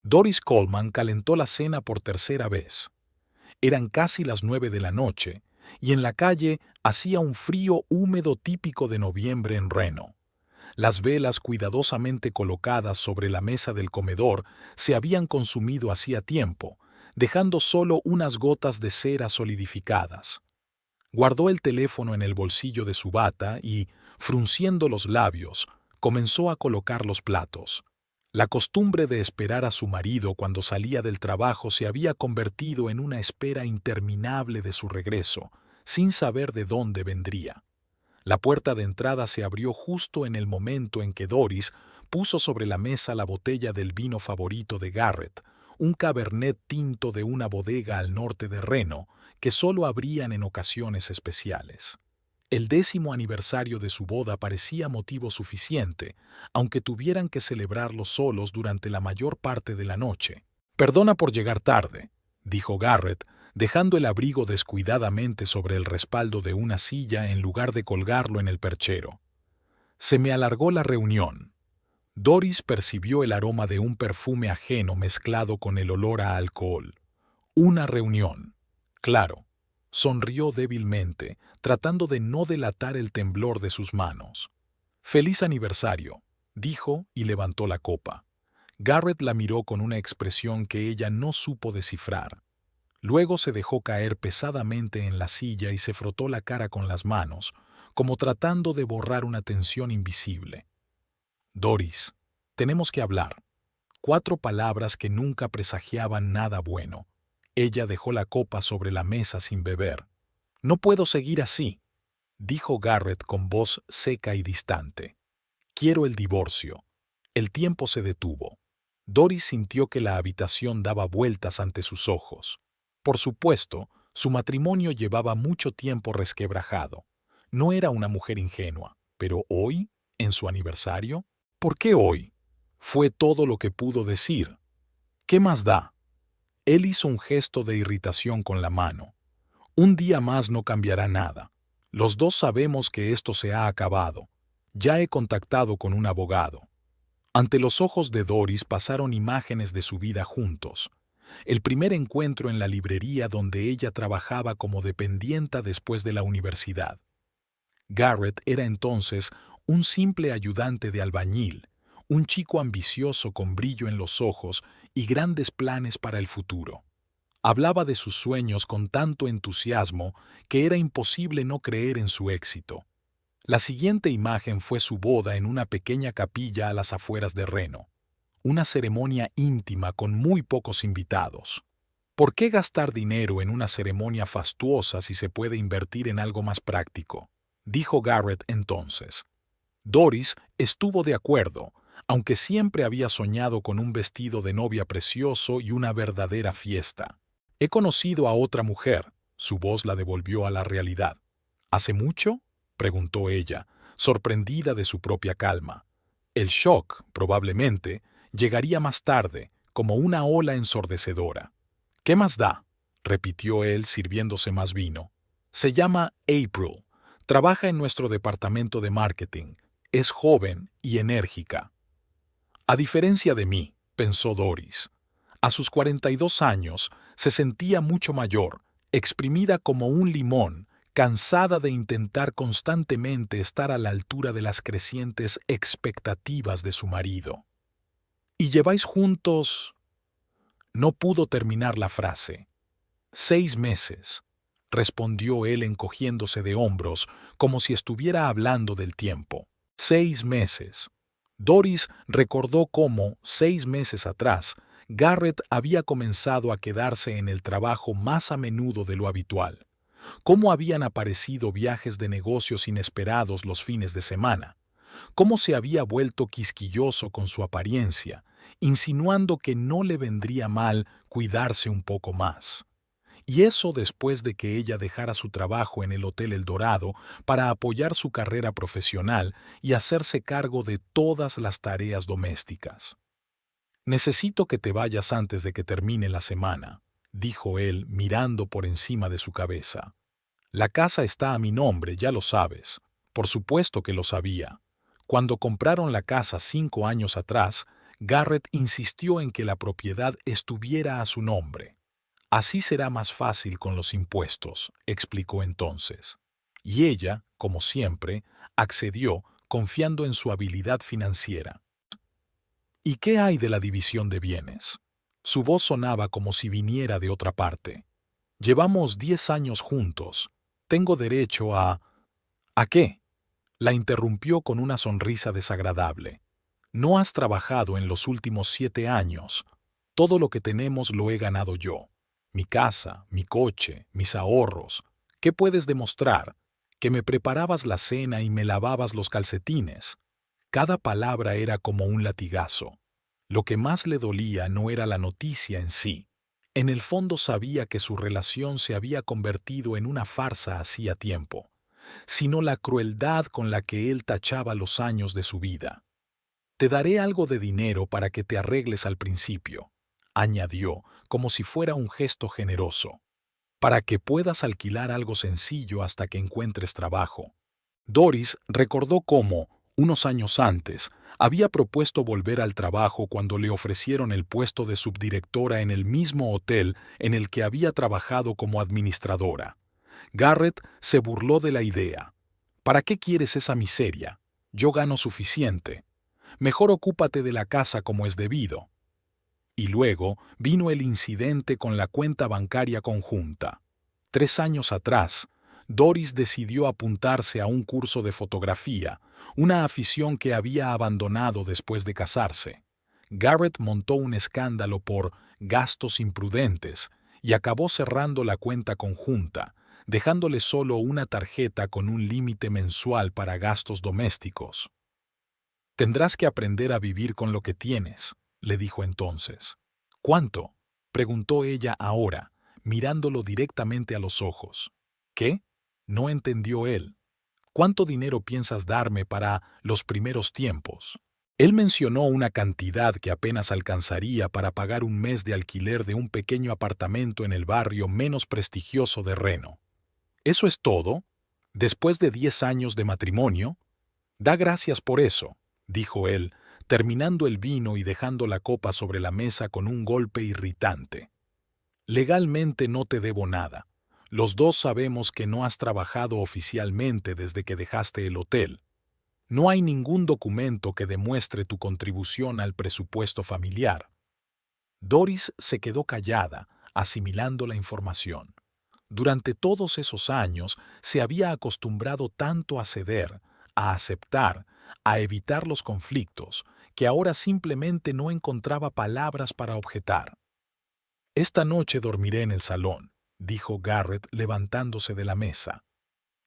Doris Coleman calentó la cena por tercera vez. Eran casi las 9 de la noche, y en la calle hacía un frío húmedo típico de noviembre en Reno. Las velas cuidadosamente colocadas sobre la mesa del comedor se habían consumido hacía tiempo, dejando solo unas gotas de cera solidificadas. Guardó el teléfono en el bolsillo de su bata y, frunciendo los labios, comenzó a colocar los platos. La costumbre de esperar a su marido cuando salía del trabajo se había convertido en una espera interminable de su regreso, sin saber de dónde vendría. La puerta de entrada se abrió justo en el momento en que Doris puso sobre la mesa la botella del vino favorito de Garrett, un cabernet tinto de una bodega al norte de Reno, que solo abrían en ocasiones especiales. El 10º aniversario de su boda parecía motivo suficiente, aunque tuvieran que celebrarlo solos durante la mayor parte de la noche. «Perdona por llegar tarde», dijo Garrett, dejando el abrigo descuidadamente sobre el respaldo de una silla en lugar de colgarlo en el perchero. «Se me alargó la reunión». Doris percibió el aroma de un perfume ajeno mezclado con el olor a alcohol. Una reunión. Claro. Sonrió débilmente, tratando de no delatar el temblor de sus manos. «Feliz aniversario», dijo y levantó la copa. Garrett la miró con una expresión que ella no supo descifrar. Luego se dejó caer pesadamente en la silla y se frotó la cara con las manos, como tratando de borrar una tensión invisible. «Doris, tenemos que hablar». 4 palabras que nunca presagiaban nada bueno. Ella dejó la copa sobre la mesa sin beber. «No puedo seguir así», dijo Garrett con voz seca y distante. «Quiero el divorcio». El tiempo se detuvo. Doris sintió que la habitación daba vueltas ante sus ojos. Por supuesto, su matrimonio llevaba mucho tiempo resquebrajado. No era una mujer ingenua, pero hoy, en su aniversario, ¿por qué hoy? Fue todo lo que pudo decir. ¿Qué más da? Él hizo un gesto de irritación con la mano. Un día más no cambiará nada. Los dos sabemos que esto se ha acabado. Ya he contactado con un abogado. Ante los ojos de Doris pasaron imágenes de su vida juntos. El primer encuentro en la librería donde ella trabajaba como dependienta después de la universidad. Garrett era entonces un simple ayudante de albañil, un chico ambicioso con brillo en los ojos y grandes planes para el futuro. Hablaba de sus sueños con tanto entusiasmo que era imposible no creer en su éxito. La siguiente imagen fue su boda en una pequeña capilla a las afueras de Reno. Una ceremonia íntima con muy pocos invitados. ¿Por qué gastar dinero en una ceremonia fastuosa si se puede invertir en algo más práctico?, dijo Garrett entonces. Doris estuvo de acuerdo, aunque siempre había soñado con un vestido de novia precioso y una verdadera fiesta. «He conocido a otra mujer», su voz la devolvió a la realidad. «¿Hace mucho?», preguntó ella, sorprendida de su propia calma. El shock, probablemente, llegaría más tarde, como una ola ensordecedora. «¿Qué más da?», repitió él sirviéndose más vino. «Se llama April. Trabaja en nuestro departamento de marketing. Es joven y enérgica». A diferencia de mí, pensó Doris. A sus 42 años se sentía mucho mayor, exprimida como un limón, cansada de intentar constantemente estar a la altura de las crecientes expectativas de su marido. «¿Y lleváis juntos...?» No pudo terminar la frase. «6 meses», respondió él encogiéndose de hombros, como si estuviera hablando del tiempo. 6 meses. Doris recordó cómo, 6 meses atrás, Garrett había comenzado a quedarse en el trabajo más a menudo de lo habitual. Cómo habían aparecido viajes de negocios inesperados los fines de semana. Cómo se había vuelto quisquilloso con su apariencia, insinuando que no le vendría mal cuidarse un poco más. Y eso después de que ella dejara su trabajo en el Hotel El Dorado para apoyar su carrera profesional y hacerse cargo de todas las tareas domésticas. «Necesito que te vayas antes de que termine la semana», dijo él mirando por encima de su cabeza. «La casa está a mi nombre, ya lo sabes». Por supuesto que lo sabía. Cuando compraron la casa 5 años atrás, Garrett insistió en que la propiedad estuviera a su nombre. Así será más fácil con los impuestos, explicó entonces. Y ella, como siempre, accedió confiando en su habilidad financiera. ¿Y qué hay de la división de bienes? Su voz sonaba como si viniera de otra parte. Llevamos 10 años juntos. Tengo derecho a... ¿A qué? La interrumpió con una sonrisa desagradable. No has trabajado en los últimos 7 años. Todo lo que tenemos lo he ganado yo. Mi casa, mi coche, mis ahorros. ¿Qué puedes demostrar? Que me preparabas la cena y me lavabas los calcetines. Cada palabra era como un latigazo. Lo que más le dolía no era la noticia en sí. En el fondo sabía que su relación se había convertido en una farsa hacía tiempo, sino la crueldad con la que él tachaba los años de su vida. Te daré algo de dinero para que te arregles al principio, añadió, como si fuera un gesto generoso, para que puedas alquilar algo sencillo hasta que encuentres trabajo. Doris recordó cómo, unos años antes, había propuesto volver al trabajo cuando le ofrecieron el puesto de subdirectora en el mismo hotel en el que había trabajado como administradora. Garrett se burló de la idea. ¿Para qué quieres esa miseria? Yo gano suficiente. Mejor ocúpate de la casa como es debido. Y luego vino el incidente con la cuenta bancaria conjunta. 3 años atrás, Doris decidió apuntarse a un curso de fotografía, una afición que había abandonado después de casarse. Garrett montó un escándalo por gastos imprudentes y acabó cerrando la cuenta conjunta, dejándole solo una tarjeta con un límite mensual para gastos domésticos. Tendrás que aprender a vivir con lo que tienes, le dijo entonces. ¿Cuánto? Preguntó ella ahora, mirándolo directamente a los ojos. ¿Qué? No entendió él. ¿Cuánto dinero piensas darme para los primeros tiempos? Él mencionó una cantidad que apenas alcanzaría para pagar un mes de alquiler de un pequeño apartamento en el barrio menos prestigioso de Reno. ¿Eso es todo? ¿Después de 10 años de matrimonio? Da gracias por eso, dijo él, terminando el vino y dejando la copa sobre la mesa con un golpe irritante. Legalmente no te debo nada. Los dos sabemos que no has trabajado oficialmente desde que dejaste el hotel. No hay ningún documento que demuestre tu contribución al presupuesto familiar. Doris se quedó callada, asimilando la información. Durante todos esos años se había acostumbrado tanto a ceder, a aceptar, a evitar los conflictos, que ahora simplemente no encontraba palabras para objetar. «Esta noche dormiré en el salón», dijo Garrett levantándose de la mesa.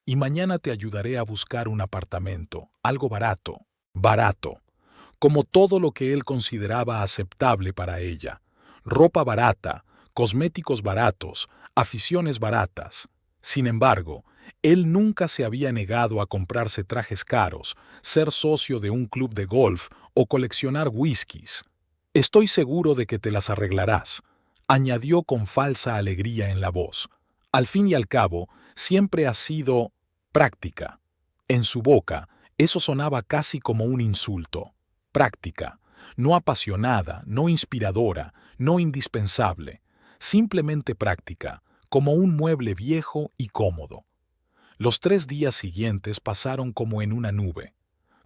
«Y mañana te ayudaré a buscar un apartamento, algo barato, como todo lo que él consideraba aceptable para ella. Ropa barata, cosméticos baratos, aficiones baratas. Sin embargo, él nunca se había negado a comprarse trajes caros, ser socio de un club de golf o coleccionar whiskies. «Estoy seguro de que te las arreglarás», añadió con falsa alegría en la voz. Al fin y al cabo, siempre ha sido práctica. En su boca, eso sonaba casi como un insulto. Práctica, no apasionada, no inspiradora, no indispensable, simplemente práctica, como un mueble viejo y cómodo. Los 3 días siguientes pasaron como en una nube.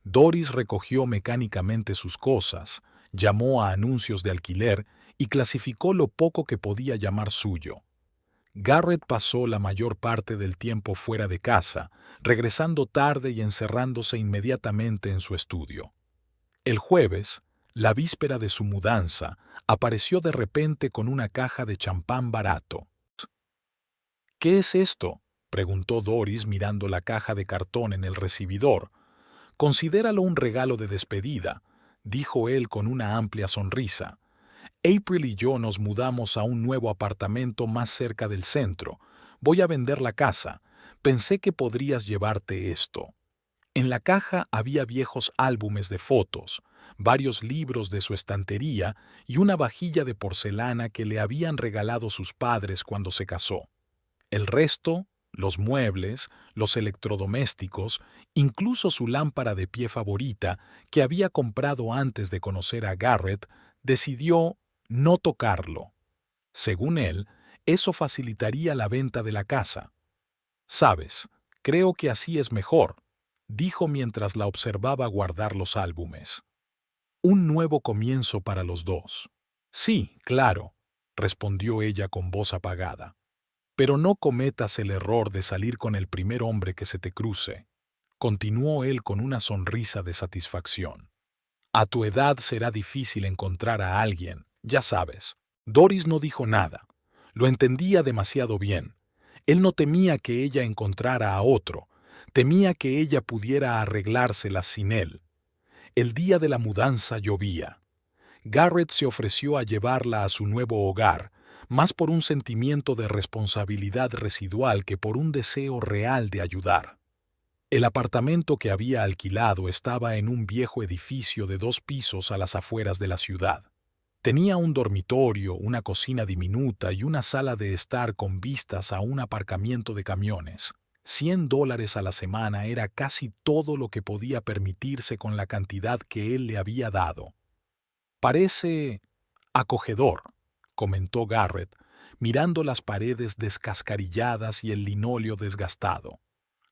Doris recogió mecánicamente sus cosas, llamó a anuncios de alquiler y clasificó lo poco que podía llamar suyo. Garrett pasó la mayor parte del tiempo fuera de casa, regresando tarde y encerrándose inmediatamente en su estudio. El jueves, la víspera de su mudanza, apareció de repente con una caja de champán barato. «¿Qué es esto?», preguntó Doris mirando la caja de cartón en el recibidor. «Considéralo un regalo de despedida», dijo él con una amplia sonrisa. «April y yo nos mudamos a un nuevo apartamento más cerca del centro. Voy a vender la casa. Pensé que podrías llevarte esto». En la caja había viejos álbumes de fotos, varios libros de su estantería y una vajilla de porcelana que le habían regalado sus padres cuando se casó. El resto, los muebles, los electrodomésticos, incluso su lámpara de pie favorita, que había comprado antes de conocer a Garrett, decidió no tocarlo. Según él, eso facilitaría la venta de la casa. «Sabes, creo que así es mejor», dijo mientras la observaba guardar los álbumes. Un nuevo comienzo para los dos. «Sí, claro», respondió ella con voz apagada. «Pero no cometas el error de salir con el primer hombre que se te cruce», continuó él con una sonrisa de satisfacción. «A tu edad será difícil encontrar a alguien, ya sabes». Doris no dijo nada. Lo entendía demasiado bien. Él no temía que ella encontrara a otro, temía que ella pudiera arreglárselas sin él. El día de la mudanza llovía. Garrett se ofreció a llevarla a su nuevo hogar, más por un sentimiento de responsabilidad residual que por un deseo real de ayudar. El apartamento que había alquilado estaba en un viejo edificio de 2 pisos a las afueras de la ciudad. Tenía un dormitorio, una cocina diminuta y una sala de estar con vistas a un aparcamiento de camiones. $100 a la semana era casi todo lo que podía permitirse con la cantidad que él le había dado. «Parece acogedor», comentó Garrett, mirando las paredes descascarilladas y el linóleo desgastado.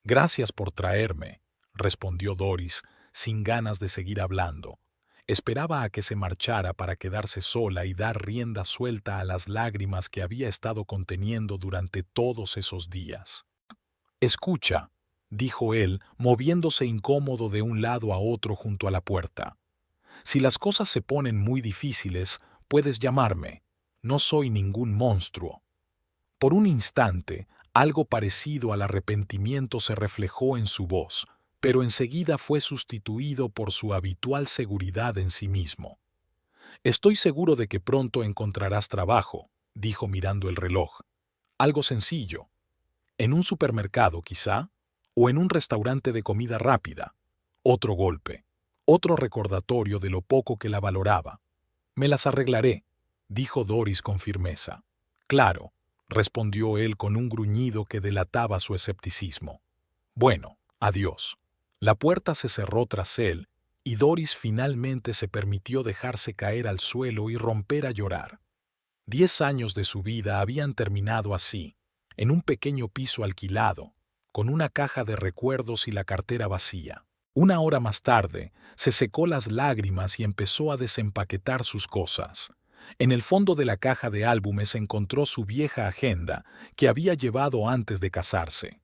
«Gracias por traerme», respondió Doris, sin ganas de seguir hablando. Esperaba a que se marchara para quedarse sola y dar rienda suelta a las lágrimas que había estado conteniendo durante todos esos días. «Escucha», dijo él, moviéndose incómodo de un lado a otro junto a la puerta. «Si las cosas se ponen muy difíciles, puedes llamarme. No soy ningún monstruo». Por un instante, algo parecido al arrepentimiento se reflejó en su voz, pero enseguida fue sustituido por su habitual seguridad en sí mismo. «Estoy seguro de que pronto encontrarás trabajo», dijo mirando el reloj. «Algo sencillo. En un supermercado, quizá, o en un restaurante de comida rápida». Otro golpe, otro recordatorio de lo poco que la valoraba. «Me las arreglaré», dijo Doris con firmeza. «Claro», respondió él con un gruñido que delataba su escepticismo. «Bueno, adiós». La puerta se cerró tras él, y Doris finalmente se permitió dejarse caer al suelo y romper a llorar. 10 años de su vida habían terminado así, en un pequeño piso alquilado, con una caja de recuerdos y la cartera vacía. Una hora más tarde, se secó las lágrimas y empezó a desempaquetar sus cosas. En el fondo de la caja de álbumes encontró su vieja agenda que había llevado antes de casarse.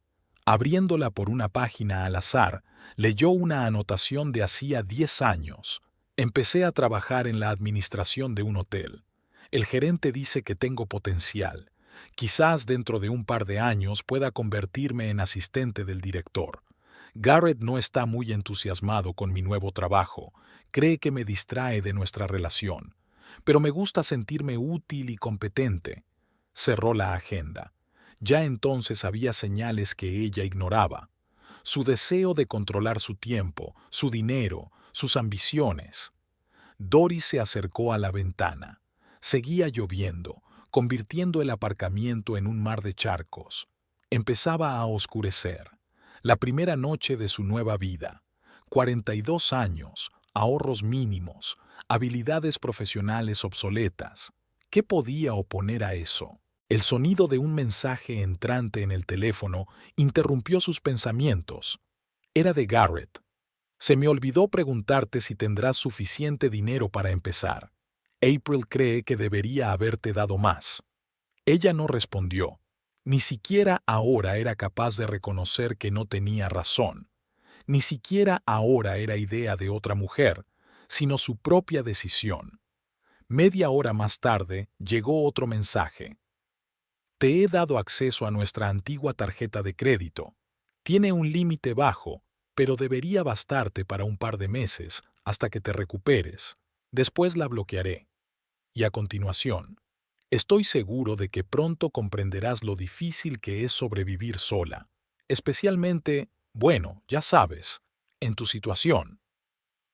Abriéndola por una página al azar, leyó una anotación de hacía 10 años. «Empecé a trabajar en la administración de un hotel. El gerente dice que tengo potencial. Quizás dentro de un par de años pueda convertirme en asistente del director. Garrett no está muy entusiasmado con mi nuevo trabajo. Cree que me distrae de nuestra relación. Pero me gusta sentirme útil y competente». Cerró la agenda. Ya entonces había señales que ella ignoraba. Su deseo de controlar su tiempo, su dinero, sus ambiciones. Doris se acercó a la ventana. Seguía lloviendo, convirtiendo el aparcamiento en un mar de charcos. Empezaba a oscurecer. La primera noche de su nueva vida. 42 años, ahorros mínimos, habilidades profesionales obsoletas. ¿Qué podía oponer a eso? El sonido de un mensaje entrante en el teléfono interrumpió sus pensamientos. Era de Garrett. «Se me olvidó preguntarte si tendrás suficiente dinero para empezar. April cree que debería haberte dado más». Ella no respondió. Ni siquiera ahora era capaz de reconocer que no tenía razón. Ni siquiera ahora era idea de otra mujer, sino su propia decisión. Media hora más tarde llegó otro mensaje. «Te he dado acceso a nuestra antigua tarjeta de crédito. Tiene un límite bajo, pero debería bastarte para un par de meses hasta que te recuperes. Después la bloquearé». Y a continuación, «Estoy seguro de que pronto comprenderás lo difícil que es sobrevivir sola, especialmente, bueno, ya sabes, en tu situación».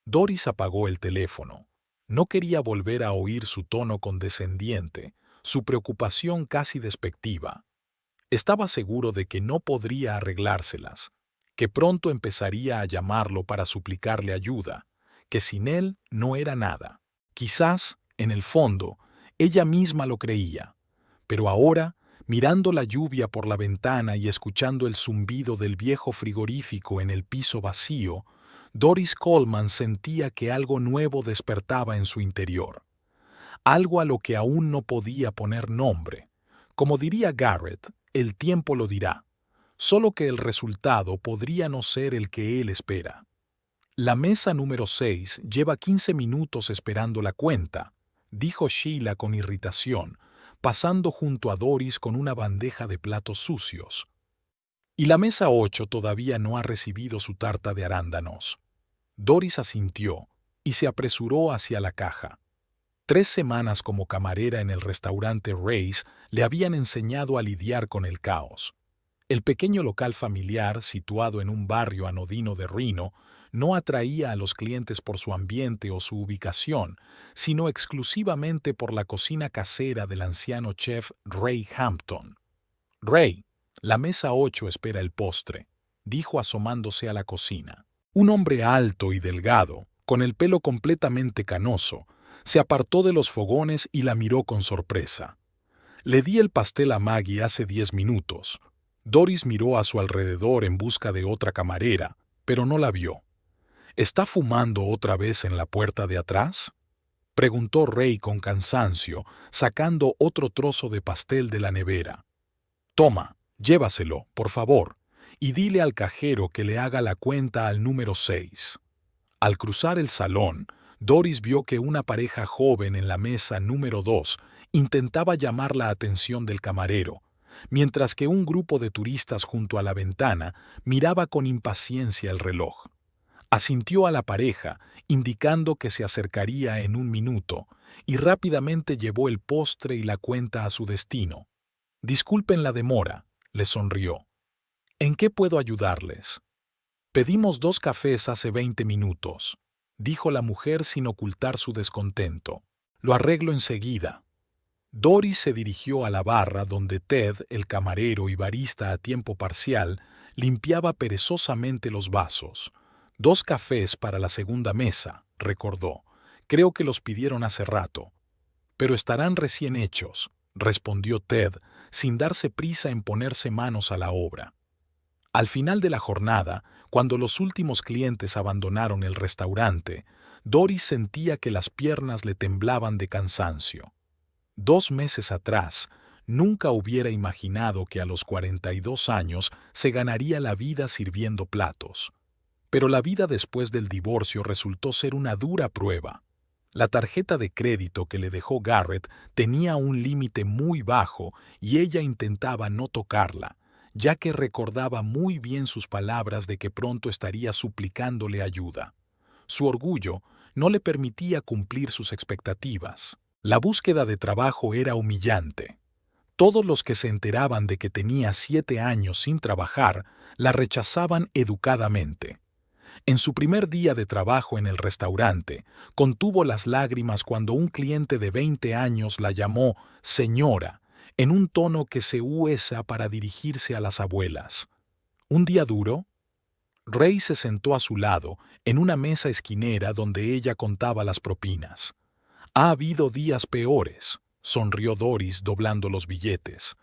Doris apagó el teléfono. No quería volver a oír su tono condescendiente, su preocupación casi despectiva. Estaba seguro de que no podría arreglárselas, que pronto empezaría a llamarlo para suplicarle ayuda, que sin él no era nada. Quizás, en el fondo, ella misma lo creía, pero ahora, mirando la lluvia por la ventana y escuchando el zumbido del viejo frigorífico en el piso vacío, Doris Coleman sentía que algo nuevo despertaba en su interior, algo a lo que aún no podía poner nombre. Como diría Garrett, el tiempo lo dirá, solo que el resultado podría no ser el que él espera. La mesa número 6 lleva 15 minutos esperando la cuenta, dijo Sheila con irritación, pasando junto a Doris con una bandeja de platos sucios. Y la mesa 8 todavía no ha recibido su tarta de arándanos. Doris asintió y se apresuró hacia la caja. 3 semanas como camarera en el restaurante Ray's le habían enseñado a lidiar con el caos. El pequeño local familiar, situado en un barrio anodino de Reno, no atraía a los clientes por su ambiente o su ubicación, sino exclusivamente por la cocina casera del anciano chef Ray Hampton. «Ray, la mesa 8 espera el postre», dijo asomándose a la cocina. Un hombre alto y delgado, con el pelo completamente canoso, se apartó de los fogones y la miró con sorpresa. «Le di el pastel a Maggie hace 10 minutos». Doris miró a su alrededor en busca de otra camarera, pero no la vio. «¿Está fumando otra vez en la puerta de atrás?», preguntó Ray con cansancio, sacando otro trozo de pastel de la nevera. «Toma, llévaselo, por favor, y dile al cajero que le haga la cuenta al número 6». Al cruzar el salón, Doris vio que una pareja joven en la mesa número 2 intentaba llamar la atención del camarero, mientras que un grupo de turistas junto a la ventana miraba con impaciencia el reloj. Asintió a la pareja, indicando que se acercaría en 1 minuto, y rápidamente llevó el postre y la cuenta a su destino. «Disculpen la demora», le sonrió. «¿En qué puedo ayudarles?» «Pedimos 2 cafés hace 20 minutos», dijo la mujer sin ocultar su descontento. «Lo arreglo enseguida». Doris se dirigió a la barra donde Ted, el camarero y barista a tiempo parcial, limpiaba perezosamente los vasos. 2 cafés para la segunda mesa, recordó. Creo que los pidieron hace rato. «Pero estarán recién hechos», respondió Ted, sin darse prisa en ponerse manos a la obra. Al final de la jornada, cuando los últimos clientes abandonaron el restaurante, Doris sentía que las piernas le temblaban de cansancio. 2 meses atrás, nunca hubiera imaginado que a los 42 años se ganaría la vida sirviendo platos. Pero la vida después del divorcio resultó ser una dura prueba. La tarjeta de crédito que le dejó Garrett tenía un límite muy bajo y ella intentaba no tocarla, ya que recordaba muy bien sus palabras de que pronto estaría suplicándole ayuda. Su orgullo no le permitía cumplir sus expectativas. La búsqueda de trabajo era humillante. Todos los que se enteraban de que tenía 7 años sin trabajar la rechazaban educadamente. En su primer día de trabajo en el restaurante, contuvo las lágrimas cuando un cliente de 20 años la llamó señora, en un tono que se usa para dirigirse a las abuelas. ¿Un día duro? Ray se sentó a su lado, en una mesa esquinera donde ella contaba las propinas. «Ha habido días peores», sonrió Doris doblando los billetes.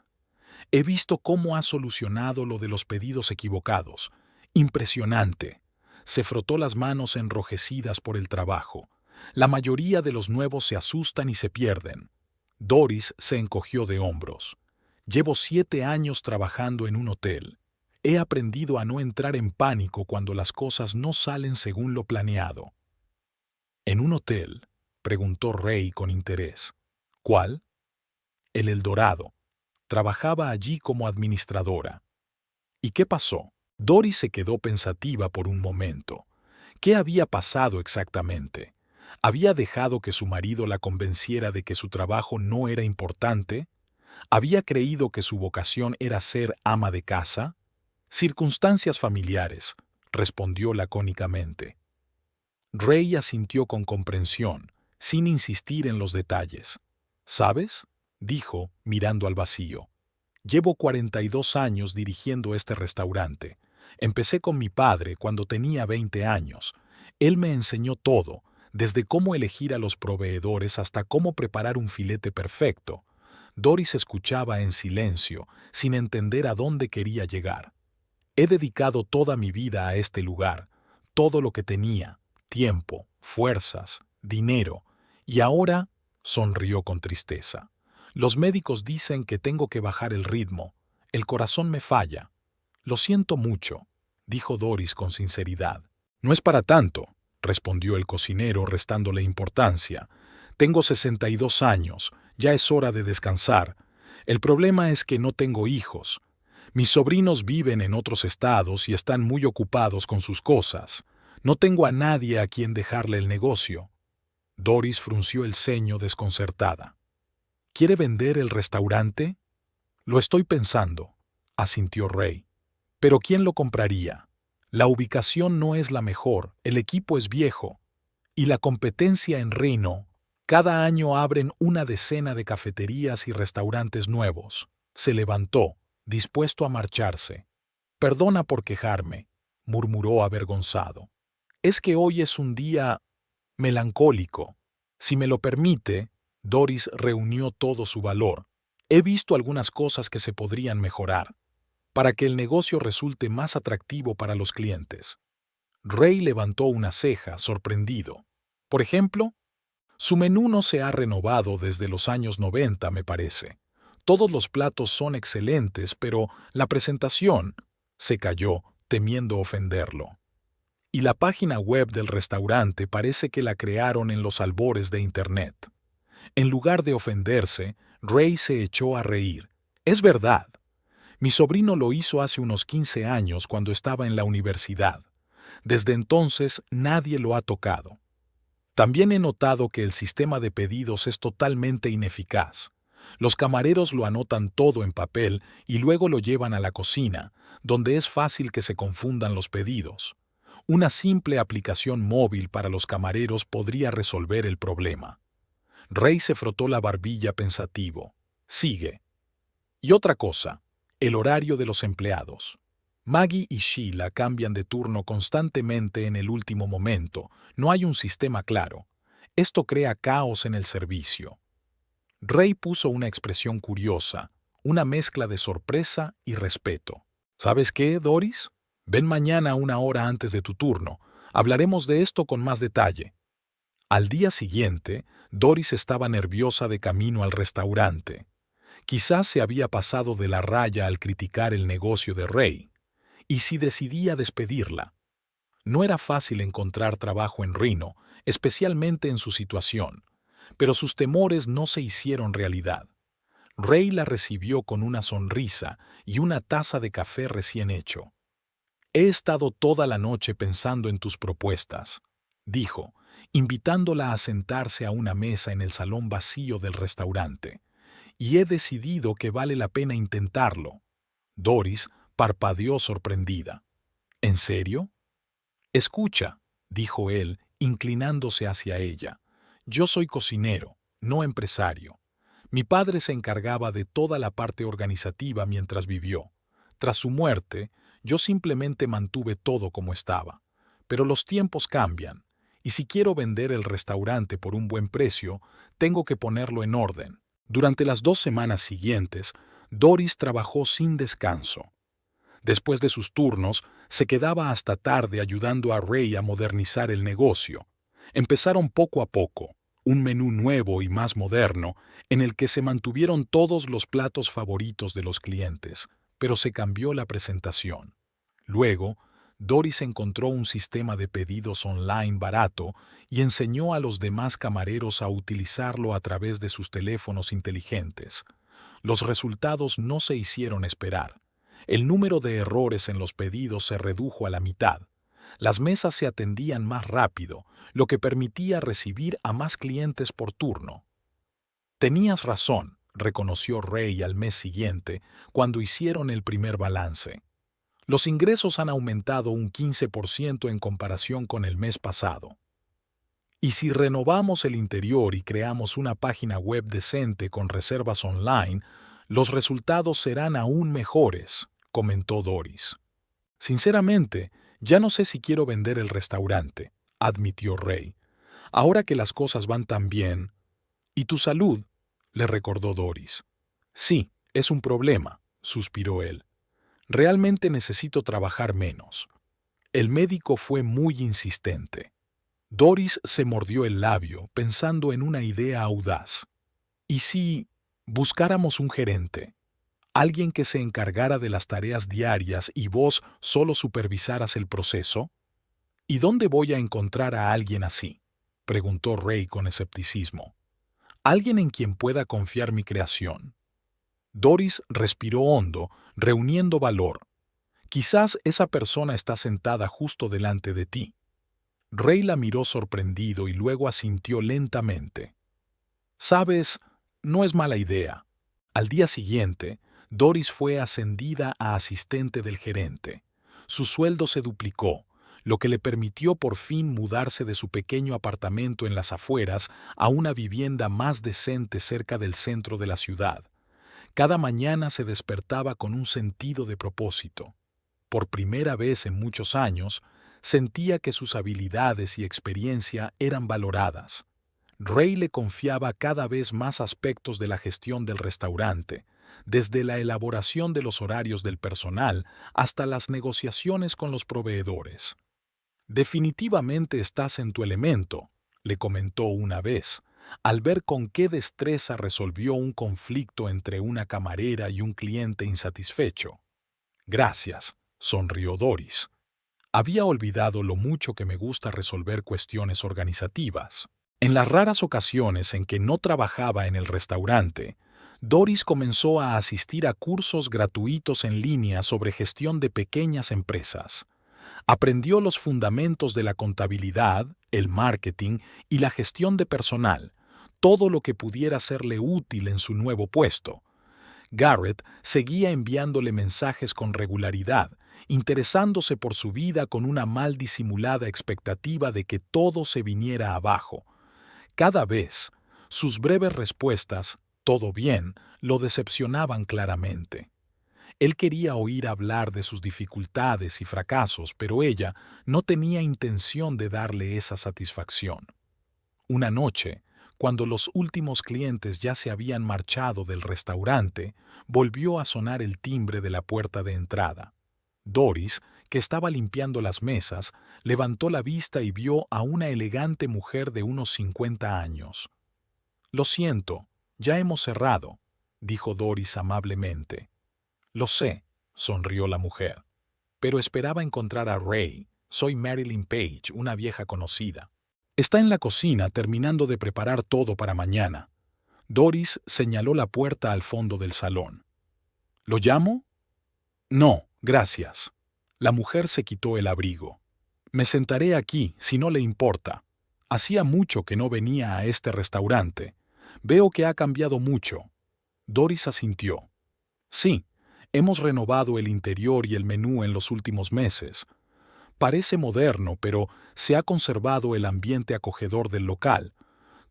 «He visto cómo ha solucionado lo de los pedidos equivocados. Impresionante». Se frotó las manos enrojecidas por el trabajo. «La mayoría de los nuevos se asustan y se pierden». Doris se encogió de hombros. «Llevo 7 años trabajando en un hotel. He aprendido a no entrar en pánico cuando las cosas no salen según lo planeado». «¿En un hotel?», preguntó Ray con interés. «¿Cuál?» «El Eldorado. Trabajaba allí como administradora». «¿Y qué pasó?» Doris se quedó pensativa por un momento. ¿Qué había pasado exactamente? ¿Había dejado que su marido la convenciera de que su trabajo no era importante? ¿Había creído que su vocación era ser ama de casa? «Circunstancias familiares», respondió lacónicamente. Ray asintió con comprensión, sin insistir en los detalles. «¿Sabes?», dijo, mirando al vacío. Llevo 42 años dirigiendo este restaurante. Empecé con mi padre cuando tenía 20 años. Él me enseñó todo, desde cómo elegir a los proveedores hasta cómo preparar un filete perfecto. Doris escuchaba en silencio, sin entender a dónde quería llegar. He dedicado toda mi vida a este lugar, todo lo que tenía, tiempo, fuerzas, dinero, y ahora sonrió con tristeza. Los médicos dicen que tengo que bajar el ritmo. El corazón me falla. Lo siento mucho, dijo Doris con sinceridad. No es para tanto, respondió el cocinero restándole importancia. Tengo 62 años, ya es hora de descansar. El problema es que no tengo hijos. Mis sobrinos viven en otros estados y están muy ocupados con sus cosas. No tengo a nadie a quien dejarle el negocio. Doris frunció el ceño desconcertada. ¿Quiere vender el restaurante? Lo estoy pensando, asintió Ray. ¿Pero quién lo compraría? La ubicación no es la mejor, el equipo es viejo. Y la competencia en Reno. Cada año abren una decena de cafeterías y restaurantes nuevos. Se levantó, dispuesto a marcharse. Perdona por quejarme, murmuró avergonzado. Es que hoy es un día melancólico. Si me lo permite, Doris reunió todo su valor. He visto algunas cosas que se podrían mejorar, para que el negocio resulte más atractivo para los clientes. Ray levantó una ceja, sorprendido. Por ejemplo, su menú no se ha renovado desde los años 90, me parece. Todos los platos son excelentes, pero la presentación... Se calló, temiendo ofenderlo. Y la página web del restaurante parece que la crearon en los albores de Internet. En lugar de ofenderse, Ray se echó a reír. Es verdad. Mi sobrino lo hizo hace unos 15 años cuando estaba en la universidad. Desde entonces nadie lo ha tocado. También he notado que el sistema de pedidos es totalmente ineficaz. Los camareros lo anotan todo en papel y luego lo llevan a la cocina, donde es fácil que se confundan los pedidos. Una simple aplicación móvil para los camareros podría resolver el problema. Ray se frotó la barbilla pensativo. Sigue. Y otra cosa, el horario de los empleados. Maggie y Sheila cambian de turno constantemente en el último momento. No hay un sistema claro. Esto crea caos en el servicio. Ray puso una expresión curiosa, una mezcla de sorpresa y respeto. ¿Sabes qué, Doris? Ven mañana 1 hora antes de tu turno. Hablaremos de esto con más detalle. Al día siguiente, Doris estaba nerviosa de camino al restaurante. Quizás se había pasado de la raya al criticar el negocio de Ray. ¿Y si decidía despedirla? No era fácil encontrar trabajo en Reno, especialmente en su situación, pero sus temores no se hicieron realidad. Ray la recibió con una sonrisa y una taza de café recién hecho. He estado toda la noche pensando en tus propuestas, dijo, invitándola a sentarse a una mesa en el salón vacío del restaurante, y he decidido que vale la pena intentarlo. Doris parpadeó sorprendida. ¿En serio? Escucha, dijo él, inclinándose hacia ella. Yo soy cocinero, no empresario. Mi padre se encargaba de toda la parte organizativa mientras vivió. Tras su muerte, yo simplemente mantuve todo como estaba. Pero los tiempos cambian, y si quiero vender el restaurante por un buen precio, tengo que ponerlo en orden. Durante las 2 semanas siguientes, Doris trabajó sin descanso. Después de sus turnos, se quedaba hasta tarde ayudando a Ray a modernizar el negocio. Empezaron poco a poco, un menú nuevo y más moderno, en el que se mantuvieron todos los platos favoritos de los clientes, pero se cambió la presentación. Luego, Doris encontró un sistema de pedidos online barato y enseñó a los demás camareros a utilizarlo a través de sus teléfonos inteligentes. Los resultados no se hicieron esperar. El número de errores en los pedidos se redujo a la mitad. Las mesas se atendían más rápido, lo que permitía recibir a más clientes por turno. Tenías razón, reconoció Ray al mes siguiente, cuando hicieron el primer balance. Los ingresos han aumentado un 15% en comparación con el mes pasado. Y si renovamos el interior y creamos una página web decente con reservas online, Los resultados serán aún mejores, comentó Doris. Sinceramente, ya no sé si quiero vender el restaurante, admitió Ray. Ahora que las cosas van tan bien. ¿Y tu salud?, le recordó Doris. Sí, es un problema, suspiró él. Realmente necesito trabajar menos. El médico fue muy insistente. Doris se mordió el labio pensando en una idea audaz. ¿Y si buscáramos un gerente? ¿Alguien que se encargara de las tareas diarias y vos solo supervisaras el proceso? ¿Y dónde voy a encontrar a alguien así?, preguntó Ray con escepticismo. Alguien en quien pueda confiar mi creación. Doris respiró hondo, reuniendo valor. Quizás esa persona está sentada justo delante de ti. Ray la miró sorprendido y luego asintió lentamente. Sabes, no es mala idea. Al día siguiente, Doris fue ascendida a asistente del gerente. Su sueldo se duplicó, lo que le permitió por fin mudarse de su pequeño apartamento en las afueras a una vivienda más decente cerca del centro de la ciudad. Cada mañana se despertaba con un sentido de propósito. Por primera vez en muchos años, sentía que sus habilidades y experiencia eran valoradas. Ray le confiaba cada vez más aspectos de la gestión del restaurante, desde la elaboración de los horarios del personal hasta las negociaciones con los proveedores. «Definitivamente estás en tu elemento», le comentó una vez, al ver con qué destreza resolvió un conflicto entre una camarera y un cliente insatisfecho. «Gracias», sonrió Doris. Había olvidado lo mucho que me gusta resolver cuestiones organizativas. En las raras ocasiones en que no trabajaba en el restaurante, Doris comenzó a asistir a cursos gratuitos en línea sobre gestión de pequeñas empresas. Aprendió los fundamentos de la contabilidad, el marketing y la gestión de personal, todo lo que pudiera serle útil en su nuevo puesto. Garrett seguía enviándole mensajes con regularidad, interesándose por su vida con una mal disimulada expectativa de que todo se viniera abajo. Cada vez, sus breves respuestas, «todo bien», lo decepcionaban claramente. Él quería oír hablar de sus dificultades y fracasos, pero ella no tenía intención de darle esa satisfacción. Una noche, cuando los últimos clientes ya se habían marchado del restaurante, volvió a sonar el timbre de la puerta de entrada. Doris, que estaba limpiando las mesas, levantó la vista y vio a una elegante mujer de unos 50 años. «Lo siento, ya hemos cerrado», dijo Doris amablemente. «Lo sé», sonrió la mujer, «pero esperaba encontrar a Ray. Soy Marilyn Page, una vieja conocida. Está en la cocina terminando de preparar todo para mañana». Doris señaló la puerta al fondo del salón. «¿Lo llamo?» «No, gracias». La mujer se quitó el abrigo. «Me sentaré aquí, si no le importa. Hacía mucho que no venía a este restaurante. Veo que ha cambiado mucho». Doris asintió. «Sí, hemos renovado el interior y el menú en los últimos meses. Parece moderno, pero se ha conservado el ambiente acogedor del local»,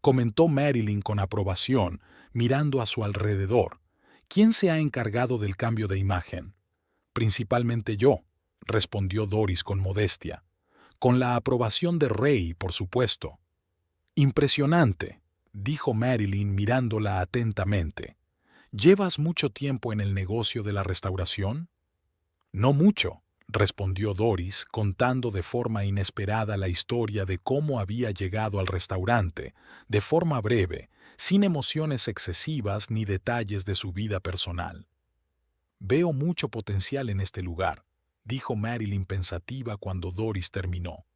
comentó Marilyn con aprobación, mirando a su alrededor. «¿Quién se ha encargado del cambio de imagen?» «Principalmente yo», respondió Doris con modestia. «Con la aprobación de Ray, por supuesto». «Impresionante», dijo Marilyn mirándola atentamente. «¿Llevas mucho tiempo en el negocio de la restauración?» «No mucho», respondió Doris, contando de forma inesperada la historia de cómo había llegado al restaurante, de forma breve, sin emociones excesivas ni detalles de su vida personal. «Veo mucho potencial en este lugar», dijo Marilyn pensativa cuando Doris terminó.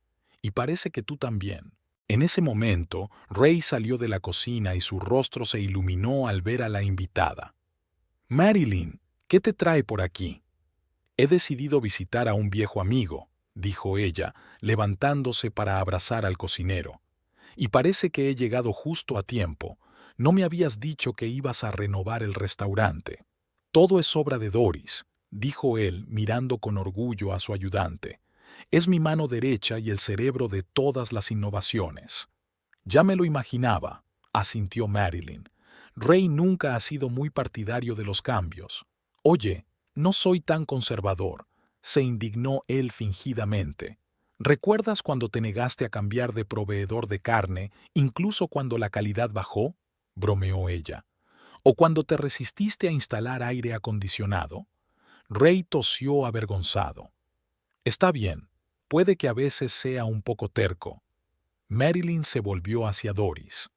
«Y parece que tú también». En ese momento, Ray salió de la cocina y su rostro se iluminó al ver a la invitada. «Marilyn, ¿qué te trae por aquí?» «He decidido visitar a un viejo amigo», dijo ella, levantándose para abrazar al cocinero. «Y parece que he llegado justo a tiempo. No me habías dicho que ibas a renovar el restaurante». «Todo es obra de Doris», dijo él, mirando con orgullo a su ayudante. «Es mi mano derecha y el cerebro de todas las innovaciones». «Ya me lo imaginaba», asintió Marilyn. Ray nunca ha sido muy partidario de los cambios. Oye, no soy tan conservador, se indignó él fingidamente. ¿Recuerdas cuando te negaste a cambiar de proveedor de carne, incluso cuando la calidad bajó? Bromeó ella. ¿O cuando te resististe a instalar aire acondicionado? Ray tosió avergonzado. Está bien, puede que a veces sea un poco terco. Marilyn se volvió hacia Doris.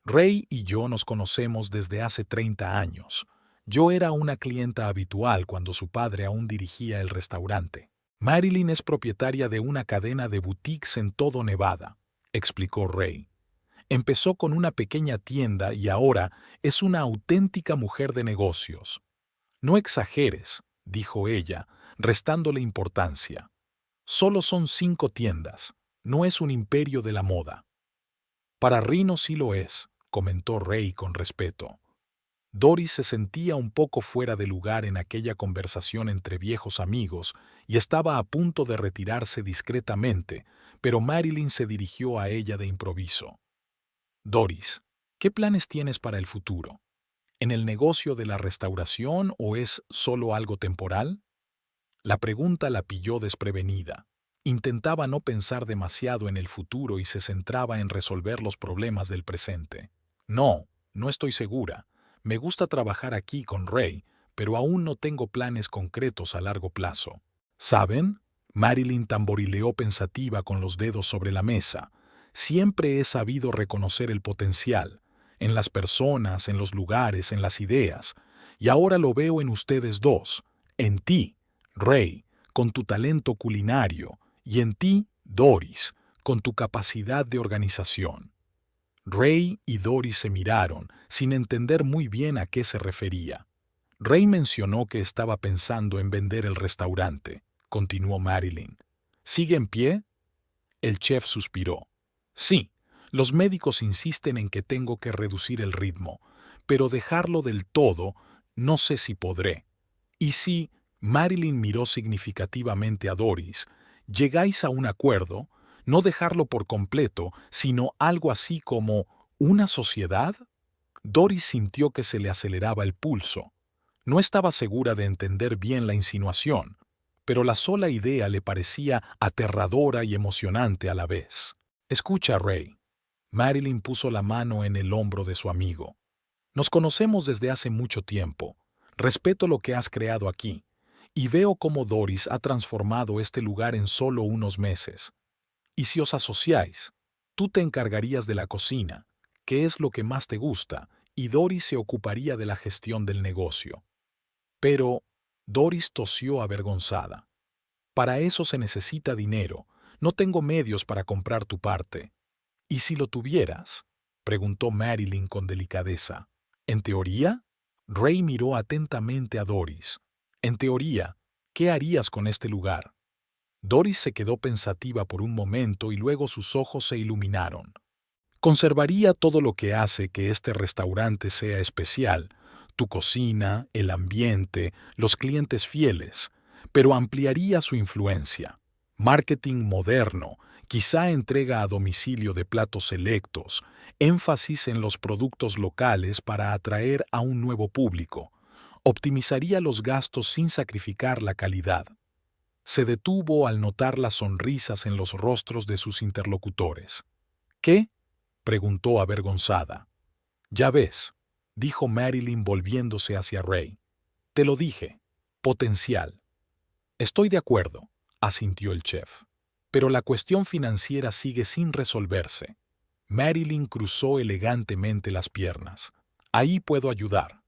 Ray y yo nos conocemos desde hace 30 años. Yo era una clienta habitual cuando su padre aún dirigía el restaurante. Marilyn es propietaria de una cadena de boutiques en todo Nevada, explicó Ray. Empezó con una pequeña tienda y ahora es una auténtica mujer de negocios. No exageres, dijo ella, restándole importancia. Solo son 5 tiendas, no es un imperio de la moda. Para Rino sí lo es, comentó Ray con respeto. Doris se sentía un poco fuera de lugar en aquella conversación entre viejos amigos y estaba a punto de retirarse discretamente, pero Marilyn se dirigió a ella de improviso. Doris, ¿qué planes tienes para el futuro? ¿En el negocio de la restauración o es solo algo temporal? La pregunta la pilló desprevenida. Intentaba no pensar demasiado en el futuro y se centraba en resolver los problemas del presente. No estoy segura. Me gusta trabajar aquí con Ray, pero aún no tengo planes concretos a largo plazo. ¿Saben? Marilyn tamborileó pensativa con los dedos sobre la mesa. Siempre he sabido reconocer el potencial, en las personas, en los lugares, en las ideas, y ahora lo veo en ustedes dos, en ti, Ray, con tu talento culinario, y en ti, Doris, con tu capacidad de organización. Ray y Doris se miraron, sin entender muy bien a qué se refería. Ray mencionó que estaba pensando en vender el restaurante, continuó Marilyn. ¿Sigue en pie? El chef suspiró. Sí, los médicos insisten en que tengo que reducir el ritmo, pero dejarlo del todo, no sé si podré. Y si, Marilyn miró significativamente a Doris, llegáis a un acuerdo, no dejarlo por completo, sino algo así como ¿una sociedad? Doris sintió que se le aceleraba el pulso. No estaba segura de entender bien la insinuación, pero la sola idea le parecía aterradora y emocionante a la vez. Escucha, Ray. Marilyn puso la mano en el hombro de su amigo. Nos conocemos desde hace mucho tiempo. Respeto lo que has creado aquí, y veo cómo Doris ha transformado este lugar en solo unos meses. Y si os asociáis, tú te encargarías de la cocina, que es lo que más te gusta, y Doris se ocuparía de la gestión del negocio. Pero Doris tosió avergonzada. Para eso se necesita dinero. No tengo medios para comprar tu parte. ¿Y si lo tuvieras? Preguntó Marilyn con delicadeza. ¿En teoría? Ray miró atentamente a Doris. En teoría, ¿qué harías con este lugar? Doris se quedó pensativa por un momento y luego sus ojos se iluminaron. Conservaría todo lo que hace que este restaurante sea especial, tu cocina, el ambiente, los clientes fieles, pero ampliaría su influencia. Marketing moderno, quizá entrega a domicilio de platos selectos, énfasis en los productos locales para atraer a un nuevo público. Optimizaría los gastos sin sacrificar la calidad. Se detuvo al notar las sonrisas en los rostros de sus interlocutores. ¿Qué? Preguntó avergonzada. Ya ves, dijo Marilyn volviéndose hacia Ray. Te lo dije. Potencial. Estoy de acuerdo, asintió el chef. Pero la cuestión financiera sigue sin resolverse. Marilyn cruzó elegantemente las piernas. Ahí puedo ayudar.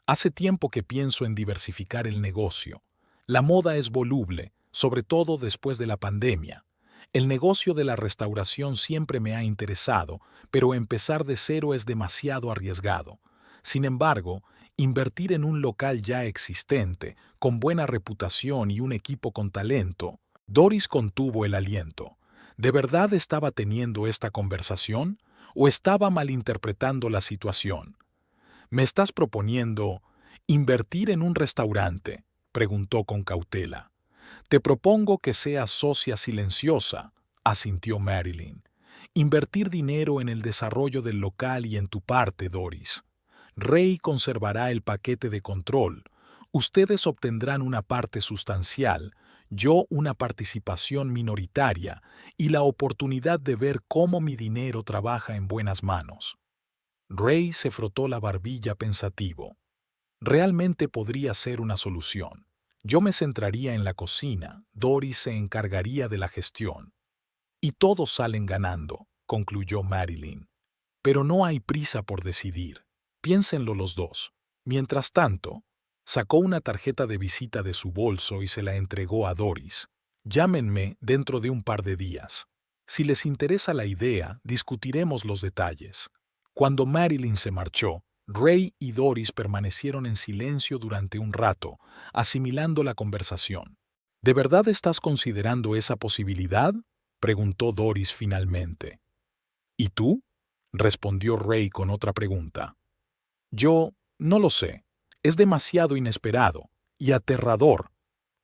Hace tiempo que pienso en diversificar el negocio. La moda es voluble, sobre todo después de la pandemia. El negocio de la restauración siempre me ha interesado, pero empezar de cero es demasiado arriesgado. Sin embargo, invertir en un local ya existente, con buena reputación y un equipo con talento. Doris contuvo el aliento. ¿De verdad estaba teniendo esta conversación o estaba malinterpretando la situación? ¿Me estás proponiendo invertir en un restaurante?, preguntó con cautela. Te propongo que seas socia silenciosa, asintió Marilyn. Invertir dinero en el desarrollo del local y en tu parte, Doris. Ray conservará el paquete de control. Ustedes obtendrán una parte sustancial, yo una participación minoritaria y la oportunidad de ver cómo mi dinero trabaja en buenas manos. Ray se frotó la barbilla pensativo. Realmente podría ser una solución. Yo me centraría en la cocina, Doris se encargaría de la gestión. Y todos salen ganando, concluyó Marilyn. Pero no hay prisa por decidir. Piénsenlo los dos. Mientras tanto, sacó una tarjeta de visita de su bolso y se la entregó a Doris. Llámenme dentro de un par de días. Si les interesa la idea, discutiremos los detalles. Cuando Marilyn se marchó, Ray y Doris permanecieron en silencio durante un rato, asimilando la conversación. ¿De verdad estás considerando esa posibilidad?, preguntó Doris finalmente. ¿Y tú?, respondió Ray con otra pregunta. Yo no lo sé. Es demasiado inesperado y aterrador,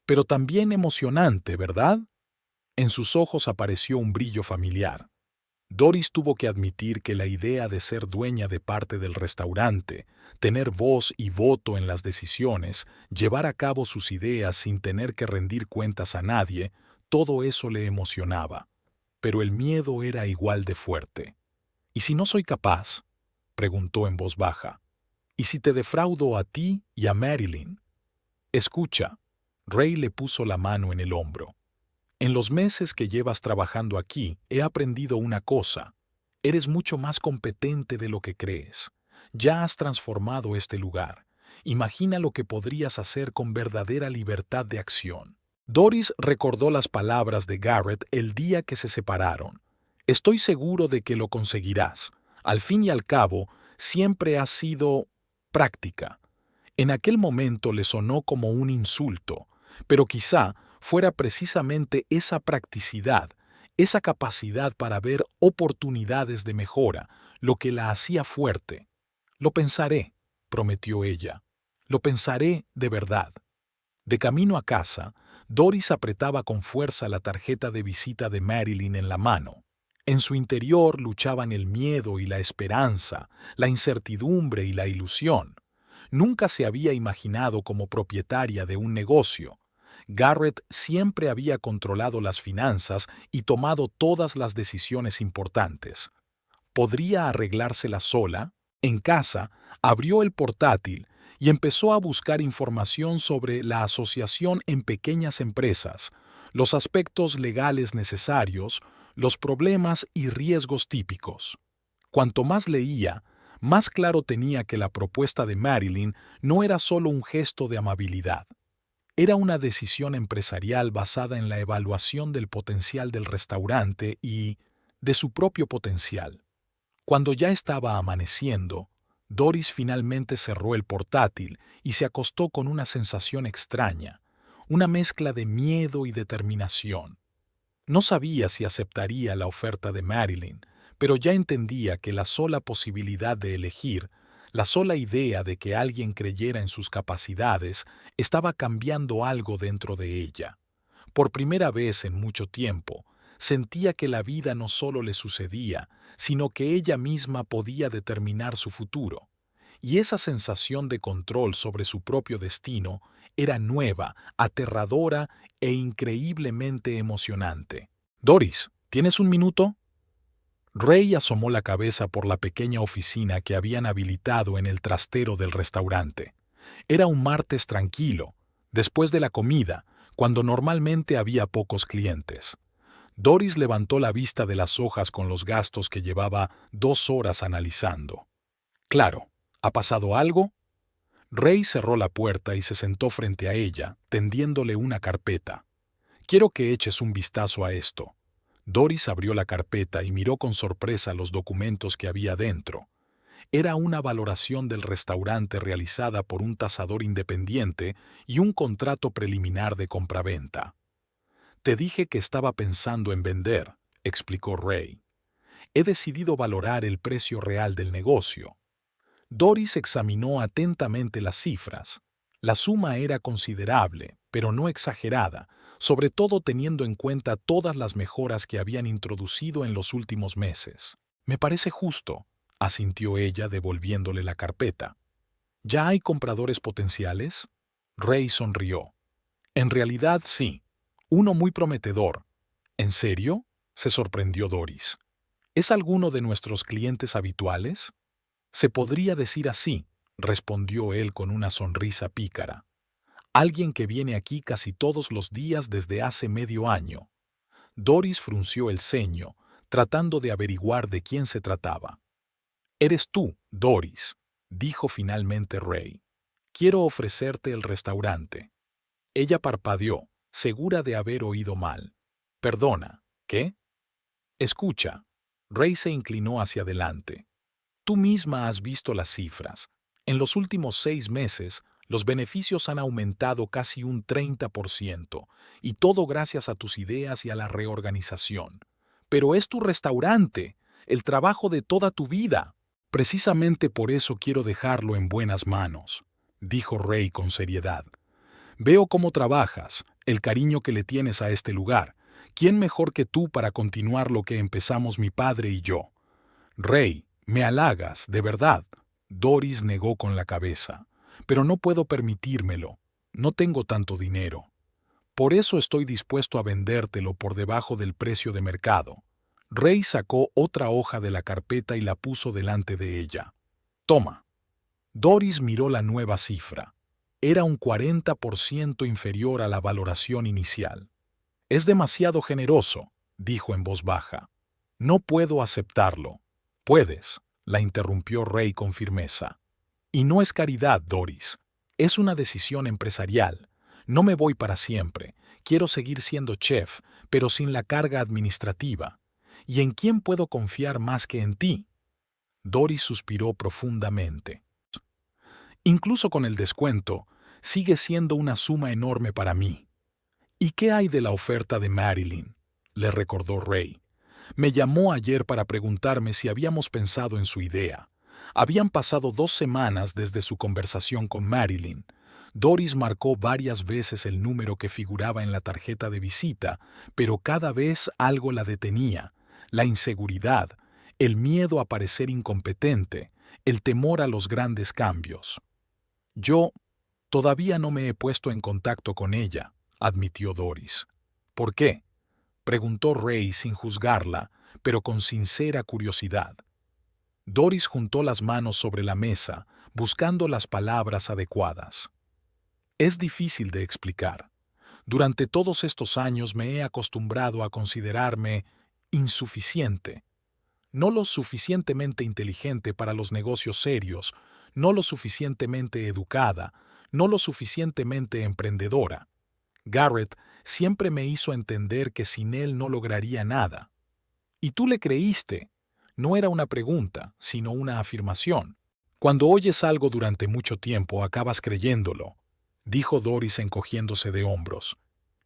pero también emocionante, ¿verdad? En sus ojos apareció un brillo familiar. Doris tuvo que admitir que la idea de ser dueña de parte del restaurante, tener voz y voto en las decisiones, llevar a cabo sus ideas sin tener que rendir cuentas a nadie, todo eso le emocionaba. Pero el miedo era igual de fuerte. ¿Y si no soy capaz?, preguntó en voz baja. ¿Y si te defraudo a ti y a Marilyn? Escucha, Ray le puso la mano en el hombro. En los meses que llevas trabajando aquí, he aprendido una cosa. Eres mucho más competente de lo que crees. Ya has transformado este lugar. Imagina lo que podrías hacer con verdadera libertad de acción. Doris recordó las palabras de Garrett el día que se separaron. Estoy seguro de que lo conseguirás. Al fin y al cabo, siempre has sido práctica. En aquel momento le sonó como un insulto, pero quizá fuera precisamente esa practicidad, esa capacidad para ver oportunidades de mejora, lo que la hacía fuerte. Lo pensaré, prometió ella. Lo pensaré de verdad. De camino a casa, Doris apretaba con fuerza la tarjeta de visita de Marilyn en la mano. En su interior luchaban el miedo y la esperanza, la incertidumbre y la ilusión. Nunca se había imaginado como propietaria de un negocio. Garrett siempre había controlado las finanzas y tomado todas las decisiones importantes. ¿Podría arreglársela sola? En casa, abrió el portátil y empezó a buscar información sobre la asociación en pequeñas empresas, los aspectos legales necesarios, los problemas y riesgos típicos. Cuanto más leía, más claro tenía que la propuesta de Marilyn no era solo un gesto de amabilidad. Era una decisión empresarial basada en la evaluación del potencial del restaurante y de su propio potencial. Cuando ya estaba amaneciendo, Doris finalmente cerró el portátil y se acostó con una sensación extraña, una mezcla de miedo y determinación. No sabía si aceptaría la oferta de Marilyn, pero ya entendía que la sola posibilidad de elegir, la sola idea de que alguien creyera en sus capacidades, estaba cambiando algo dentro de ella. Por primera vez en mucho tiempo, sentía que la vida no solo le sucedía, sino que ella misma podía determinar su futuro. Y esa sensación de control sobre su propio destino era nueva, aterradora e increíblemente emocionante. «Doris, ¿tienes un minuto?». Ray asomó la cabeza por la pequeña oficina que habían habilitado en el trastero del restaurante. Era un martes tranquilo, después de la comida, cuando normalmente había pocos clientes. Doris levantó la vista de las hojas con los gastos que llevaba 2 horas analizando. «Claro, ¿ha pasado algo?». Ray cerró la puerta y se sentó frente a ella, tendiéndole una carpeta. «Quiero que eches un vistazo a esto». Doris abrió la carpeta y miró con sorpresa los documentos que había dentro. Era una valoración del restaurante realizada por un tasador independiente y un contrato preliminar de compraventa. «Te dije que estaba pensando en vender», explicó Ray. «He decidido valorar el precio real del negocio». Doris examinó atentamente las cifras. La suma era considerable, pero no exagerada, sobre todo teniendo en cuenta todas las mejoras que habían introducido en los últimos meses. «Me parece justo», asintió ella devolviéndole la carpeta. ¿Ya hay compradores potenciales? Ray sonrió. En realidad sí. Uno muy prometedor. ¿En serio? Se sorprendió Doris. ¿Es alguno de nuestros clientes habituales? Se podría decir así, respondió él con una sonrisa pícara. Alguien que viene aquí casi todos los días desde hace medio año. Doris frunció el ceño, tratando de averiguar de quién se trataba. Eres tú, Doris, dijo finalmente Ray. Quiero ofrecerte el restaurante. Ella parpadeó, segura de haber oído mal. Perdona, ¿qué? Escucha. Ray se inclinó hacia adelante. Tú misma has visto las cifras. En los últimos 6 meses, los beneficios han aumentado casi un 30%, y todo gracias a tus ideas y a la reorganización. Pero es tu restaurante, el trabajo de toda tu vida. Precisamente por eso quiero dejarlo en buenas manos, dijo Ray con seriedad. Veo cómo trabajas, el cariño que le tienes a este lugar. ¿Quién mejor que tú para continuar lo que empezamos mi padre y yo? Ray, me halagas, de verdad. Doris negó con la cabeza. Pero no puedo permitírmelo. No tengo tanto dinero. Por eso estoy dispuesto a vendértelo por debajo del precio de mercado. Ray sacó otra hoja de la carpeta y la puso delante de ella. Toma. Doris miró la nueva cifra. Era un 40% inferior a la valoración inicial. Es demasiado generoso, dijo en voz baja. No puedo aceptarlo. Puedes, la interrumpió Ray con firmeza. Y no es caridad, Doris. Es una decisión empresarial. No me voy para siempre. Quiero seguir siendo chef, pero sin la carga administrativa. ¿Y en quién puedo confiar más que en ti? Doris suspiró profundamente. Incluso con el descuento, sigue siendo una suma enorme para mí. ¿Y qué hay de la oferta de Marilyn? Le recordó Ray. Me llamó ayer para preguntarme si habíamos pensado en su idea. Habían pasado 2 semanas desde su conversación con Marilyn. Doris marcó varias veces el número que figuraba en la tarjeta de visita, pero cada vez algo la detenía. La inseguridad, el miedo a parecer incompetente, el temor a los grandes cambios. Yo todavía no me he puesto en contacto con ella, admitió Doris. ¿Por qué? Preguntó Ray sin juzgarla, pero con sincera curiosidad. Doris juntó las manos sobre la mesa, buscando las palabras adecuadas. Es difícil de explicar. Durante todos estos años me he acostumbrado a considerarme insuficiente. No lo suficientemente inteligente para los negocios serios, no lo suficientemente educada, no lo suficientemente emprendedora. Garrett siempre me hizo entender que sin él no lograría nada. Y tú le creíste. No era una pregunta, sino una afirmación. Cuando oyes algo durante mucho tiempo, acabas creyéndolo, dijo Doris encogiéndose de hombros.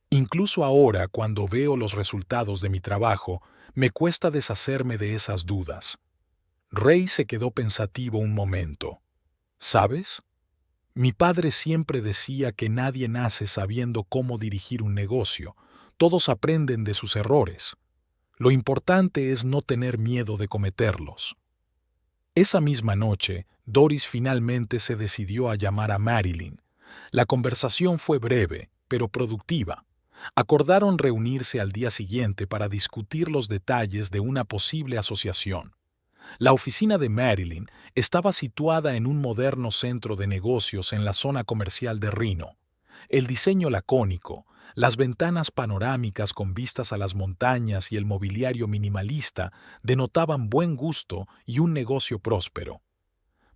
Incluso ahora, cuando veo los resultados de mi trabajo, me cuesta deshacerme de esas dudas. Ray se quedó pensativo un momento. ¿Sabes? Mi padre siempre decía que nadie nace sabiendo cómo dirigir un negocio. Todos aprenden de sus errores. Lo importante es no tener miedo de cometerlos. Esa misma noche, Doris finalmente se decidió a llamar a Marilyn. La conversación fue breve, pero productiva. Acordaron reunirse al día siguiente para discutir los detalles de una posible asociación. La oficina de Marilyn estaba situada en un moderno centro de negocios en la zona comercial de Reno. El diseño lacónico, las ventanas panorámicas con vistas a las montañas y el mobiliario minimalista denotaban buen gusto y un negocio próspero.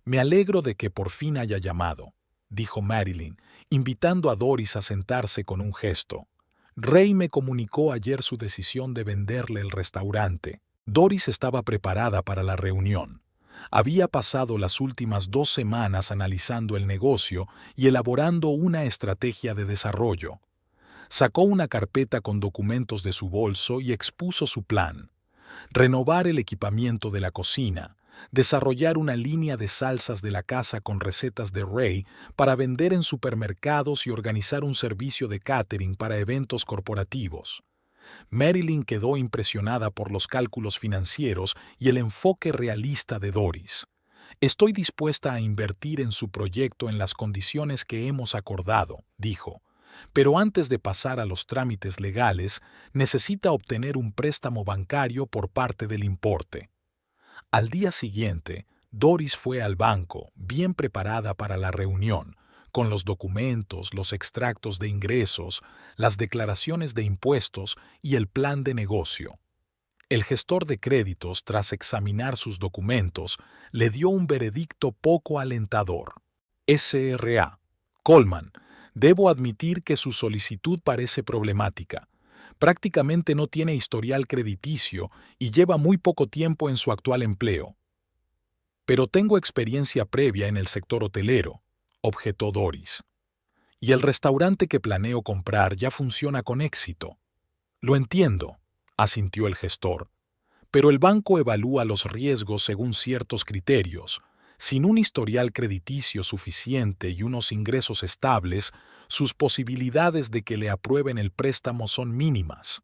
Me alegro de que por fin haya llamado, dijo Marilyn, invitando a Doris a sentarse con un gesto. Ray me comunicó ayer su decisión de venderle el restaurante. Doris estaba preparada para la reunión. Había pasado las últimas 2 semanas analizando el negocio y elaborando una estrategia de desarrollo. Sacó una carpeta con documentos de su bolso y expuso su plan. Renovar el equipamiento de la cocina, desarrollar una línea de salsas de la casa con recetas de Ray para vender en supermercados y organizar un servicio de catering para eventos corporativos. Marilyn quedó impresionada por los cálculos financieros y el enfoque realista de Doris. Estoy dispuesta a invertir en su proyecto en las condiciones que hemos acordado, dijo. Pero antes de pasar a los trámites legales, necesita obtener un préstamo bancario por parte del importe. Al día siguiente, Doris fue al banco, bien preparada para la reunión, con los documentos, los extractos de ingresos, las declaraciones de impuestos y el plan de negocio. El gestor de créditos, tras examinar sus documentos, le dio un veredicto poco alentador. SRA. Coleman, debo admitir que su solicitud parece problemática. Prácticamente no tiene historial crediticio y lleva muy poco tiempo en su actual empleo. Pero tengo experiencia previa en el sector hotelero, objetó Doris. Y el restaurante que planeo comprar ya funciona con éxito. Lo entiendo, asintió el gestor. Pero el banco evalúa los riesgos según ciertos criterios. Sin un historial crediticio suficiente y unos ingresos estables, sus posibilidades de que le aprueben el préstamo son mínimas.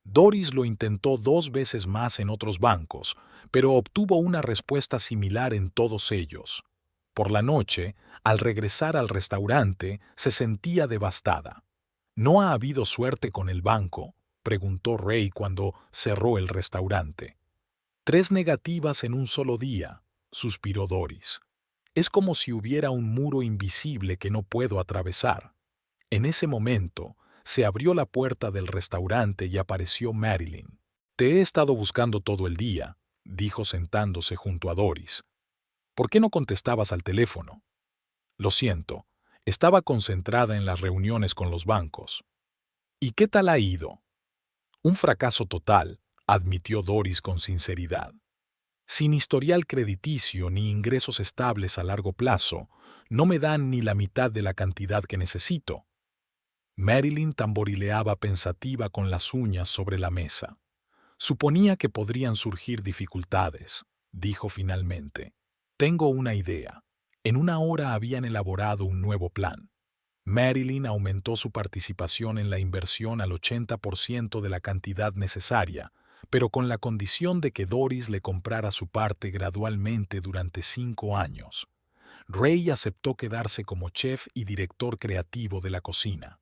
Doris lo intentó 2 veces más en otros bancos, pero obtuvo una respuesta similar en todos ellos. Por la noche, al regresar al restaurante, se sentía devastada. ¿No ha habido suerte con el banco?, preguntó Ray cuando cerró el restaurante. 3 negativas en un solo día, suspiró Doris. Es como si hubiera un muro invisible que no puedo atravesar. En ese momento, se abrió la puerta del restaurante y apareció Marilyn. Te he estado buscando todo el día, dijo sentándose junto a Doris. ¿Por qué no contestabas al teléfono? Lo siento, estaba concentrada en las reuniones con los bancos. ¿Y qué tal ha ido? Un fracaso total, admitió Doris con sinceridad. Sin historial crediticio ni ingresos estables a largo plazo, no me dan ni la mitad de la cantidad que necesito. Marilyn tamborileaba pensativa con las uñas sobre la mesa. Suponía que podrían surgir dificultades, dijo finalmente. Tengo una idea. En 1 hora habían elaborado un nuevo plan. Marilyn aumentó su participación en la inversión al 80% de la cantidad necesaria, pero con la condición de que Doris le comprara su parte gradualmente durante 5 años. Ray aceptó quedarse como chef y director creativo de la cocina.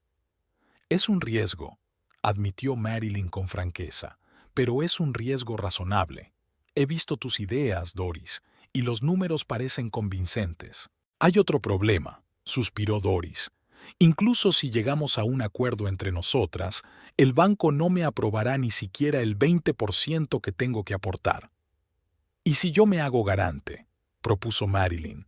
Es un riesgo, admitió Marilyn con franqueza, pero es un riesgo razonable. He visto tus ideas, Doris, y los números parecen convincentes. Hay otro problema, suspiró Doris. Incluso si llegamos a un acuerdo entre nosotras, el banco no me aprobará ni siquiera el 20% que tengo que aportar. ¿Y si yo me hago garante?, propuso Marilyn.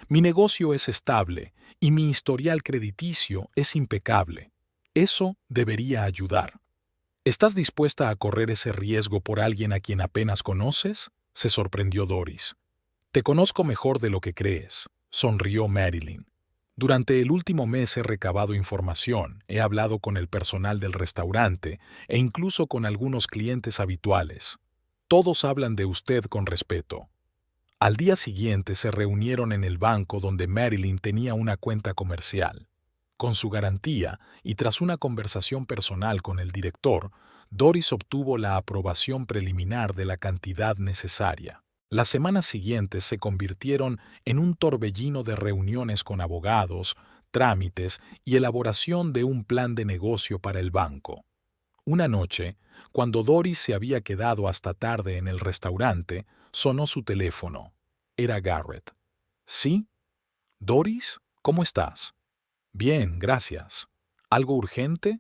Mi negocio es estable y mi historial crediticio es impecable. Eso debería ayudar. ¿Estás dispuesta a correr ese riesgo por alguien a quien apenas conoces?, se sorprendió Doris. Te conozco mejor de lo que crees, sonrió Marilyn. Durante el último mes he recabado información, he hablado con el personal del restaurante e incluso con algunos clientes habituales. Todos hablan de usted con respeto. Al día siguiente se reunieron en el banco donde Marilyn tenía una cuenta comercial. Con su garantía y tras una conversación personal con el director, Doris obtuvo la aprobación preliminar de la cantidad necesaria. Las semanas siguientes se convirtieron en un torbellino de reuniones con abogados, trámites y elaboración de un plan de negocio para el banco. Una noche, cuando Doris se había quedado hasta tarde en el restaurante, sonó su teléfono. Era Garrett. ¿Sí? ¿Doris? ¿Cómo estás? Bien, gracias. ¿Algo urgente?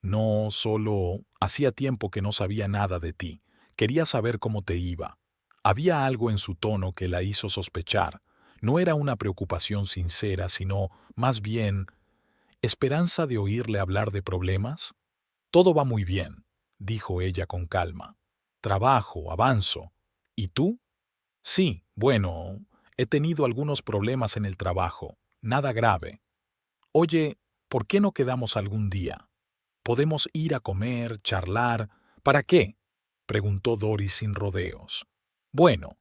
No, solo hacía tiempo que no sabía nada de ti. Quería saber cómo te iba. Había algo en su tono que la hizo sospechar. No era una preocupación sincera, sino, más bien, esperanza de oírle hablar de problemas. Todo va muy bien, dijo ella con calma. Trabajo, avanzo. ¿Y tú? Sí, bueno, he tenido algunos problemas en el trabajo. Nada grave. Oye, ¿por qué no quedamos algún día? Podemos ir a comer, charlar. ¿Para qué?, preguntó Doris sin rodeos. Bueno,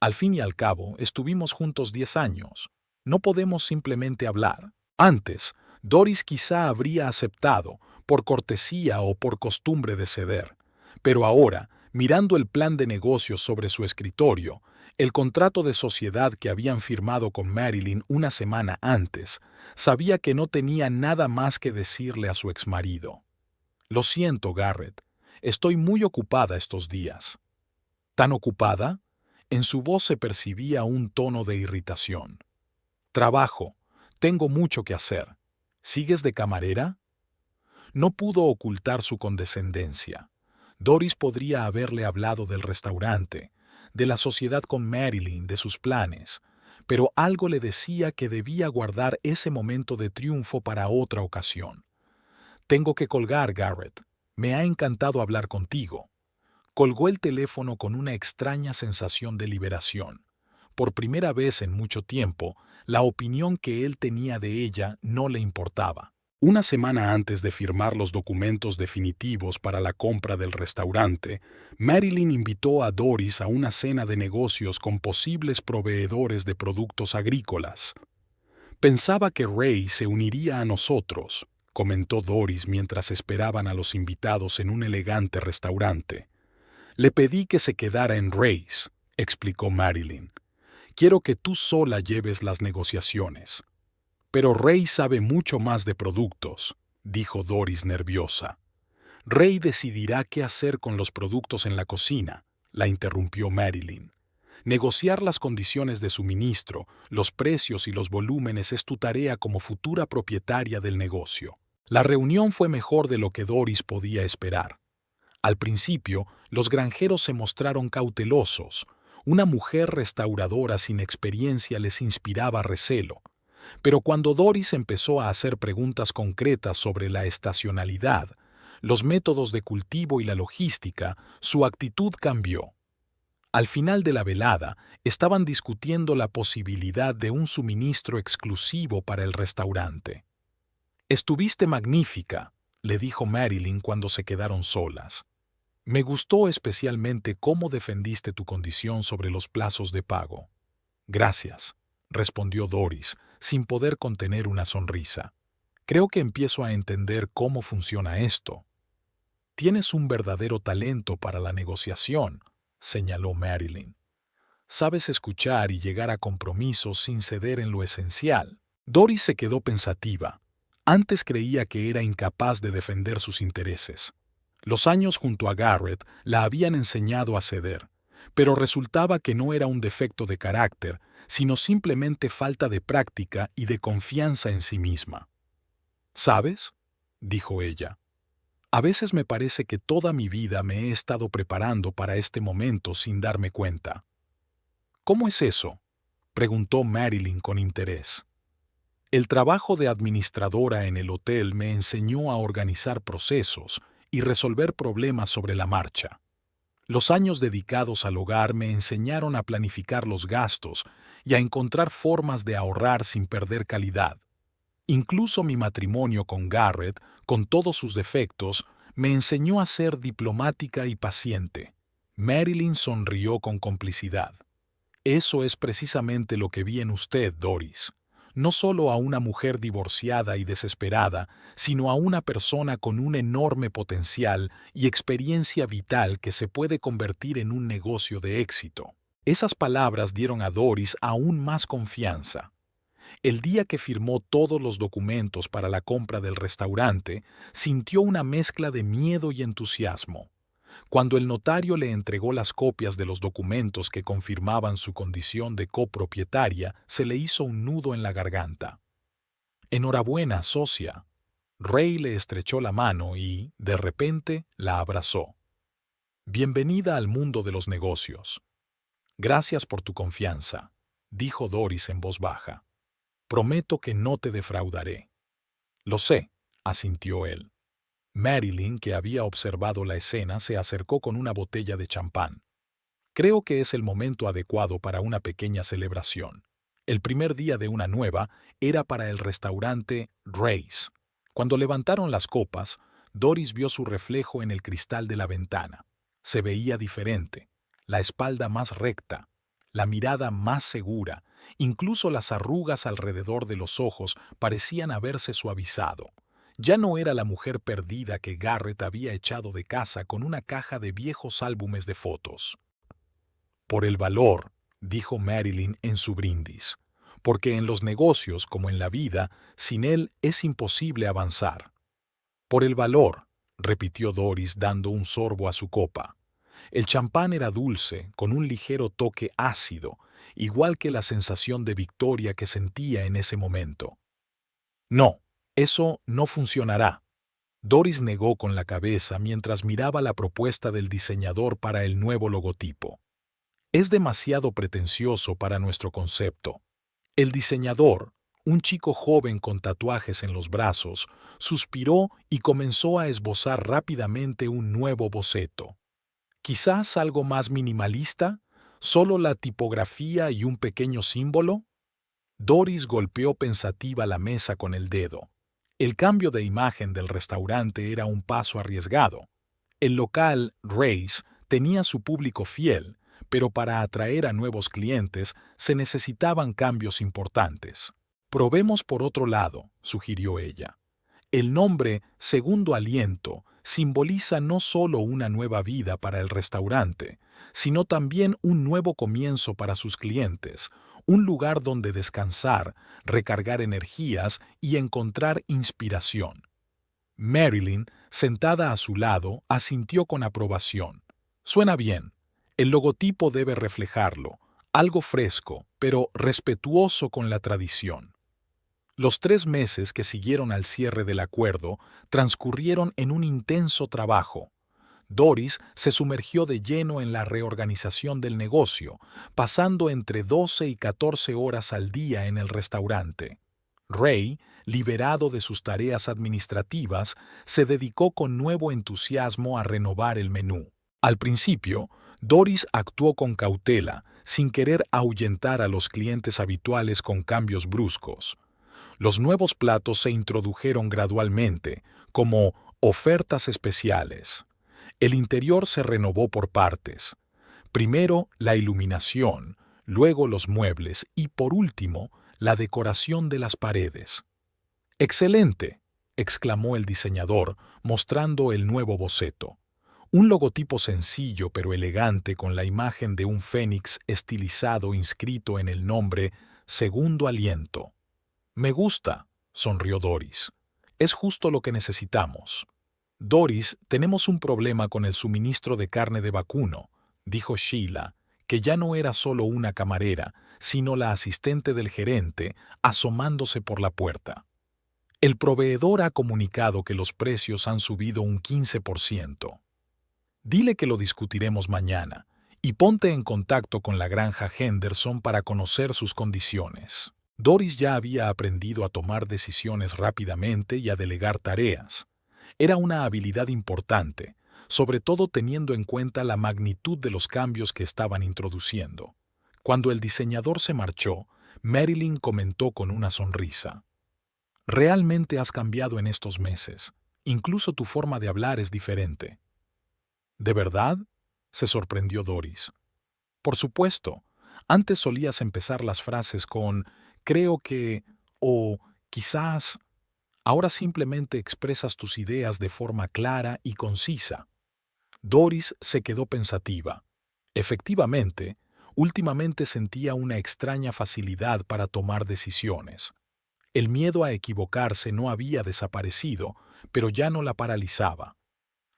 al fin y al cabo, estuvimos juntos 10 años. No podemos simplemente hablar. Antes, Doris quizá habría aceptado, por cortesía o por costumbre de ceder. Pero ahora, mirando el plan de negocios sobre su escritorio, el contrato de sociedad que habían firmado con Marilyn una semana antes, sabía que no tenía nada más que decirle a su exmarido. «Lo siento, Garrett. Estoy muy ocupada estos días». ¿Tan ocupada? En su voz se percibía un tono de irritación. «Trabajo. Tengo mucho que hacer. ¿Sigues de camarera?» No pudo ocultar su condescendencia. Doris podría haberle hablado del restaurante, de la sociedad con Marilyn, de sus planes, pero algo le decía que debía guardar ese momento de triunfo para otra ocasión. «Tengo que colgar, Garrett. Me ha encantado hablar contigo». Colgó el teléfono con una extraña sensación de liberación. Por primera vez en mucho tiempo, la opinión que él tenía de ella no le importaba. Una semana antes de firmar los documentos definitivos para la compra del restaurante, Marilyn invitó a Doris a una cena de negocios con posibles proveedores de productos agrícolas. «Pensaba que Ray se uniría a nosotros», comentó Doris mientras esperaban a los invitados en un elegante restaurante. «Le pedí que se quedara en Ray's», explicó Marilyn. «Quiero que tú sola lleves las negociaciones». «Pero Ray sabe mucho más de productos», dijo Doris nerviosa. «Ray decidirá qué hacer con los productos en la cocina», la interrumpió Marilyn. «Negociar las condiciones de suministro, los precios y los volúmenes es tu tarea como futura propietaria del negocio». La reunión fue mejor de lo que Doris podía esperar. Al principio, los granjeros se mostraron cautelosos. Una mujer restauradora sin experiencia les inspiraba recelo. Pero cuando Doris empezó a hacer preguntas concretas sobre la estacionalidad, los métodos de cultivo y la logística, su actitud cambió. Al final de la velada, estaban discutiendo la posibilidad de un suministro exclusivo para el restaurante. «Estuviste magnífica», le dijo Marilyn cuando se quedaron solas. «Me gustó especialmente cómo defendiste tu condición sobre los plazos de pago». «Gracias», respondió Doris, sin poder contener una sonrisa. «Creo que empiezo a entender cómo funciona esto». «Tienes un verdadero talento para la negociación», señaló Marilyn. «Sabes escuchar y llegar a compromisos sin ceder en lo esencial». Doris se quedó pensativa. Antes creía que era incapaz de defender sus intereses. Los años junto a Garrett la habían enseñado a ceder, pero resultaba que no era un defecto de carácter, sino simplemente falta de práctica y de confianza en sí misma. «¿Sabes?», dijo ella. «A veces me parece que toda mi vida me he estado preparando para este momento sin darme cuenta». «¿Cómo es eso?», preguntó Marilyn con interés. «El trabajo de administradora en el hotel me enseñó a organizar procesos y resolver problemas sobre la marcha. Los años dedicados al hogar me enseñaron a planificar los gastos y a encontrar formas de ahorrar sin perder calidad. Incluso mi matrimonio con Garrett, con todos sus defectos, me enseñó a ser diplomática y paciente». Marilyn sonrió con complicidad. «Eso es precisamente lo que vi en usted, Doris. No solo a una mujer divorciada y desesperada, sino a una persona con un enorme potencial y experiencia vital que se puede convertir en un negocio de éxito». Esas palabras dieron a Doris aún más confianza. El día que firmó todos los documentos para la compra del restaurante, sintió una mezcla de miedo y entusiasmo. Cuando el notario le entregó las copias de los documentos que confirmaban su condición de copropietaria, se le hizo un nudo en la garganta. «Enhorabuena, socia». Ray le estrechó la mano y, de repente, la abrazó. «Bienvenida al mundo de los negocios». «Gracias por tu confianza», dijo Doris en voz baja. «Prometo que no te defraudaré». «Lo sé», asintió él. Marilyn, que había observado la escena, se acercó con una botella de champán. «Creo que es el momento adecuado para una pequeña celebración. El primer día de una nueva era para el restaurante Ray's». Cuando levantaron las copas, Doris vio su reflejo en el cristal de la ventana. Se veía diferente, la espalda más recta, la mirada más segura, incluso las arrugas alrededor de los ojos parecían haberse suavizado. Ya no era la mujer perdida que Garrett había echado de casa con una caja de viejos álbumes de fotos. Por el valor, dijo Marilyn en su brindis, porque en los negocios, como en la vida, sin él es imposible avanzar. Por el valor, repitió Doris dando un sorbo a su copa. El champán era dulce, con un ligero toque ácido, igual que la sensación de victoria que sentía en ese momento. No, eso no funcionará. Doris negó con la cabeza mientras miraba la propuesta del diseñador para el nuevo logotipo. Es demasiado pretencioso para nuestro concepto. El diseñador, un chico joven con tatuajes en los brazos, suspiró y comenzó a esbozar rápidamente un nuevo boceto. Quizás algo más minimalista, solo la tipografía y un pequeño símbolo. Doris golpeó pensativa la mesa con el dedo. El cambio de imagen del restaurante era un paso arriesgado. El local, Ray's, tenía su público fiel, pero para atraer a nuevos clientes se necesitaban cambios importantes. Probemos por otro lado, sugirió ella. El nombre Segundo Aliento simboliza no solo una nueva vida para el restaurante, sino también un nuevo comienzo para sus clientes, un lugar donde descansar, recargar energías y encontrar inspiración. Marilyn, sentada a su lado, asintió con aprobación. Suena bien. El logotipo debe reflejarlo, algo fresco, pero respetuoso con la tradición. Los 3 meses que siguieron al cierre del acuerdo transcurrieron en un intenso trabajo. Doris se sumergió de lleno en la reorganización del negocio, pasando entre 12 y 14 horas al día en el restaurante. Ray, liberado de sus tareas administrativas, se dedicó con nuevo entusiasmo a renovar el menú. Al principio, Doris actuó con cautela, sin querer ahuyentar a los clientes habituales con cambios bruscos. Los nuevos platos se introdujeron gradualmente, como ofertas especiales. El interior se renovó por partes. Primero la iluminación, luego los muebles y, por último, la decoración de las paredes. ¡Excelente!, exclamó el diseñador, mostrando el nuevo boceto. Un logotipo sencillo pero elegante con la imagen de un fénix estilizado inscrito en el nombre Segundo Aliento. Me gusta, sonrió Doris. Es justo lo que necesitamos. Doris, tenemos un problema con el suministro de carne de vacuno, dijo Sheila, que ya no era solo una camarera, sino la asistente del gerente, asomándose por la puerta. El proveedor ha comunicado que los precios han subido un 15%. Dile que lo discutiremos mañana, y ponte en contacto con la granja Henderson para conocer sus condiciones. Doris ya había aprendido a tomar decisiones rápidamente y a delegar tareas. Era una habilidad importante, sobre todo teniendo en cuenta la magnitud de los cambios que estaban introduciendo. Cuando el diseñador se marchó, Marilyn comentó con una sonrisa. Realmente has cambiado en estos meses. Incluso tu forma de hablar es diferente. ¿De verdad?, se sorprendió Doris. Por supuesto. Antes solías empezar las frases con creo que o quizás. Ahora simplemente expresas tus ideas de forma clara y concisa. Doris se quedó pensativa. Efectivamente, últimamente sentía una extraña facilidad para tomar decisiones. El miedo a equivocarse no había desaparecido, pero ya no la paralizaba.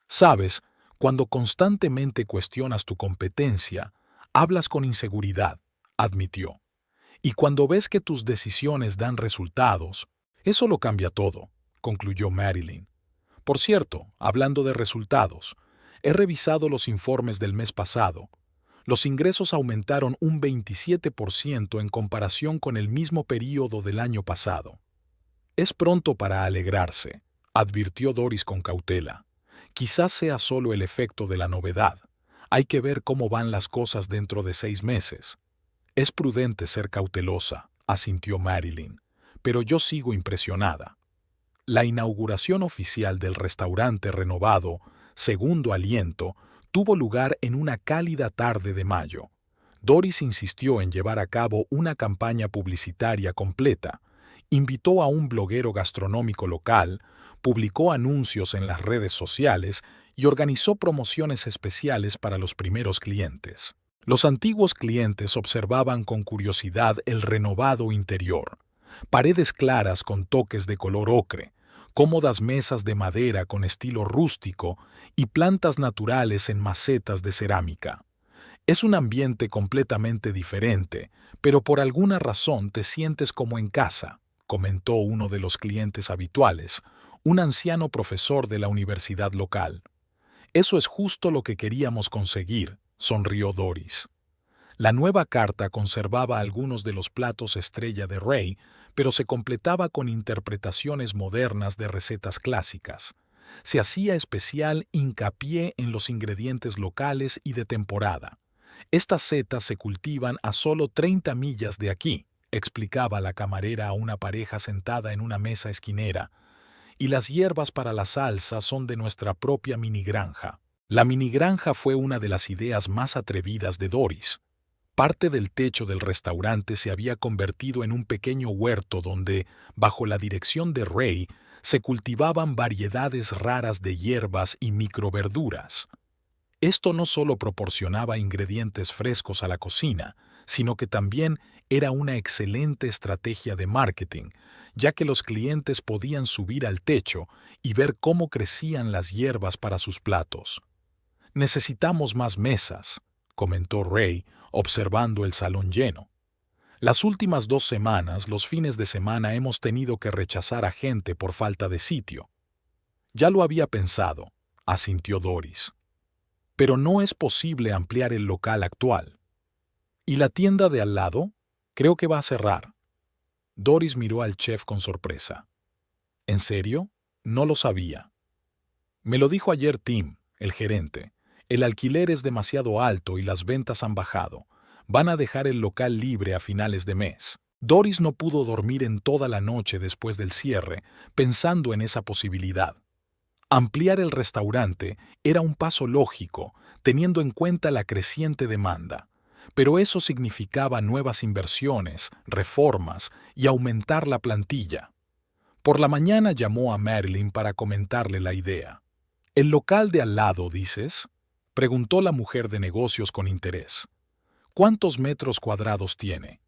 Sabes, cuando constantemente cuestionas tu competencia, hablas con inseguridad, admitió. Y cuando ves que tus decisiones dan resultados, eso lo cambia todo, concluyó Marilyn. Por cierto, hablando de resultados, he revisado los informes del mes pasado. Los ingresos aumentaron un 27% en comparación con el mismo período del año pasado. Es pronto para alegrarse, advirtió Doris con cautela. Quizás sea solo el efecto de la novedad. Hay que ver cómo van las cosas dentro de 6 meses. Es prudente ser cautelosa, asintió Marilyn, pero yo sigo impresionada. La inauguración oficial del restaurante renovado, Segundo Aliento, tuvo lugar en una cálida tarde de mayo. Doris insistió en llevar a cabo una campaña publicitaria completa, Invitó a un bloguero gastronómico local, publicó anuncios en las redes sociales y organizó promociones especiales para los primeros clientes. Los antiguos clientes observaban con curiosidad el renovado interior, paredes claras con toques de color ocre, cómodas mesas de madera con estilo rústico y plantas naturales en macetas de cerámica. Es un ambiente completamente diferente, pero por alguna razón te sientes como en casa, comentó uno de los clientes habituales, un anciano profesor de la universidad local. Eso es justo lo que queríamos conseguir, sonrió Doris. La nueva carta conservaba algunos de los platos estrella de Ray, pero se completaba con interpretaciones modernas de recetas clásicas. Se hacía especial hincapié en los ingredientes locales y de temporada. Estas setas se cultivan a solo 30 millas de aquí, explicaba la camarera a una pareja sentada en una mesa esquinera, y las hierbas para la salsa son de nuestra propia mini granja. La mini granja fue una de las ideas más atrevidas de Doris. Parte del techo del restaurante se había convertido en un pequeño huerto donde, bajo la dirección de Ray, se cultivaban variedades raras de hierbas y microverduras. Esto no solo proporcionaba ingredientes frescos a la cocina, sino que también era una excelente estrategia de marketing, ya que los clientes podían subir al techo y ver cómo crecían las hierbas para sus platos. Necesitamos más mesas, comentó Ray, observando el salón lleno. Las últimas 2 semanas, los fines de semana, hemos tenido que rechazar a gente por falta de sitio. Ya lo había pensado, asintió Doris. Pero no es posible ampliar el local actual. ¿Y la tienda de al lado? Creo que va a cerrar. Doris miró al chef con sorpresa. ¿En serio? No lo sabía. Me lo dijo ayer Tim, el gerente. El alquiler es demasiado alto y las ventas han bajado. Van a dejar el local libre a finales de mes. Doris no pudo dormir en toda la noche después del cierre, pensando en esa posibilidad. Ampliar el restaurante era un paso lógico, teniendo en cuenta la creciente demanda, pero eso significaba nuevas inversiones, reformas y aumentar la plantilla. Por la mañana llamó a Marilyn para comentarle la idea. ¿El local de al lado, dices?, preguntó la mujer de negocios con interés. ¿Cuántos metros cuadrados tiene?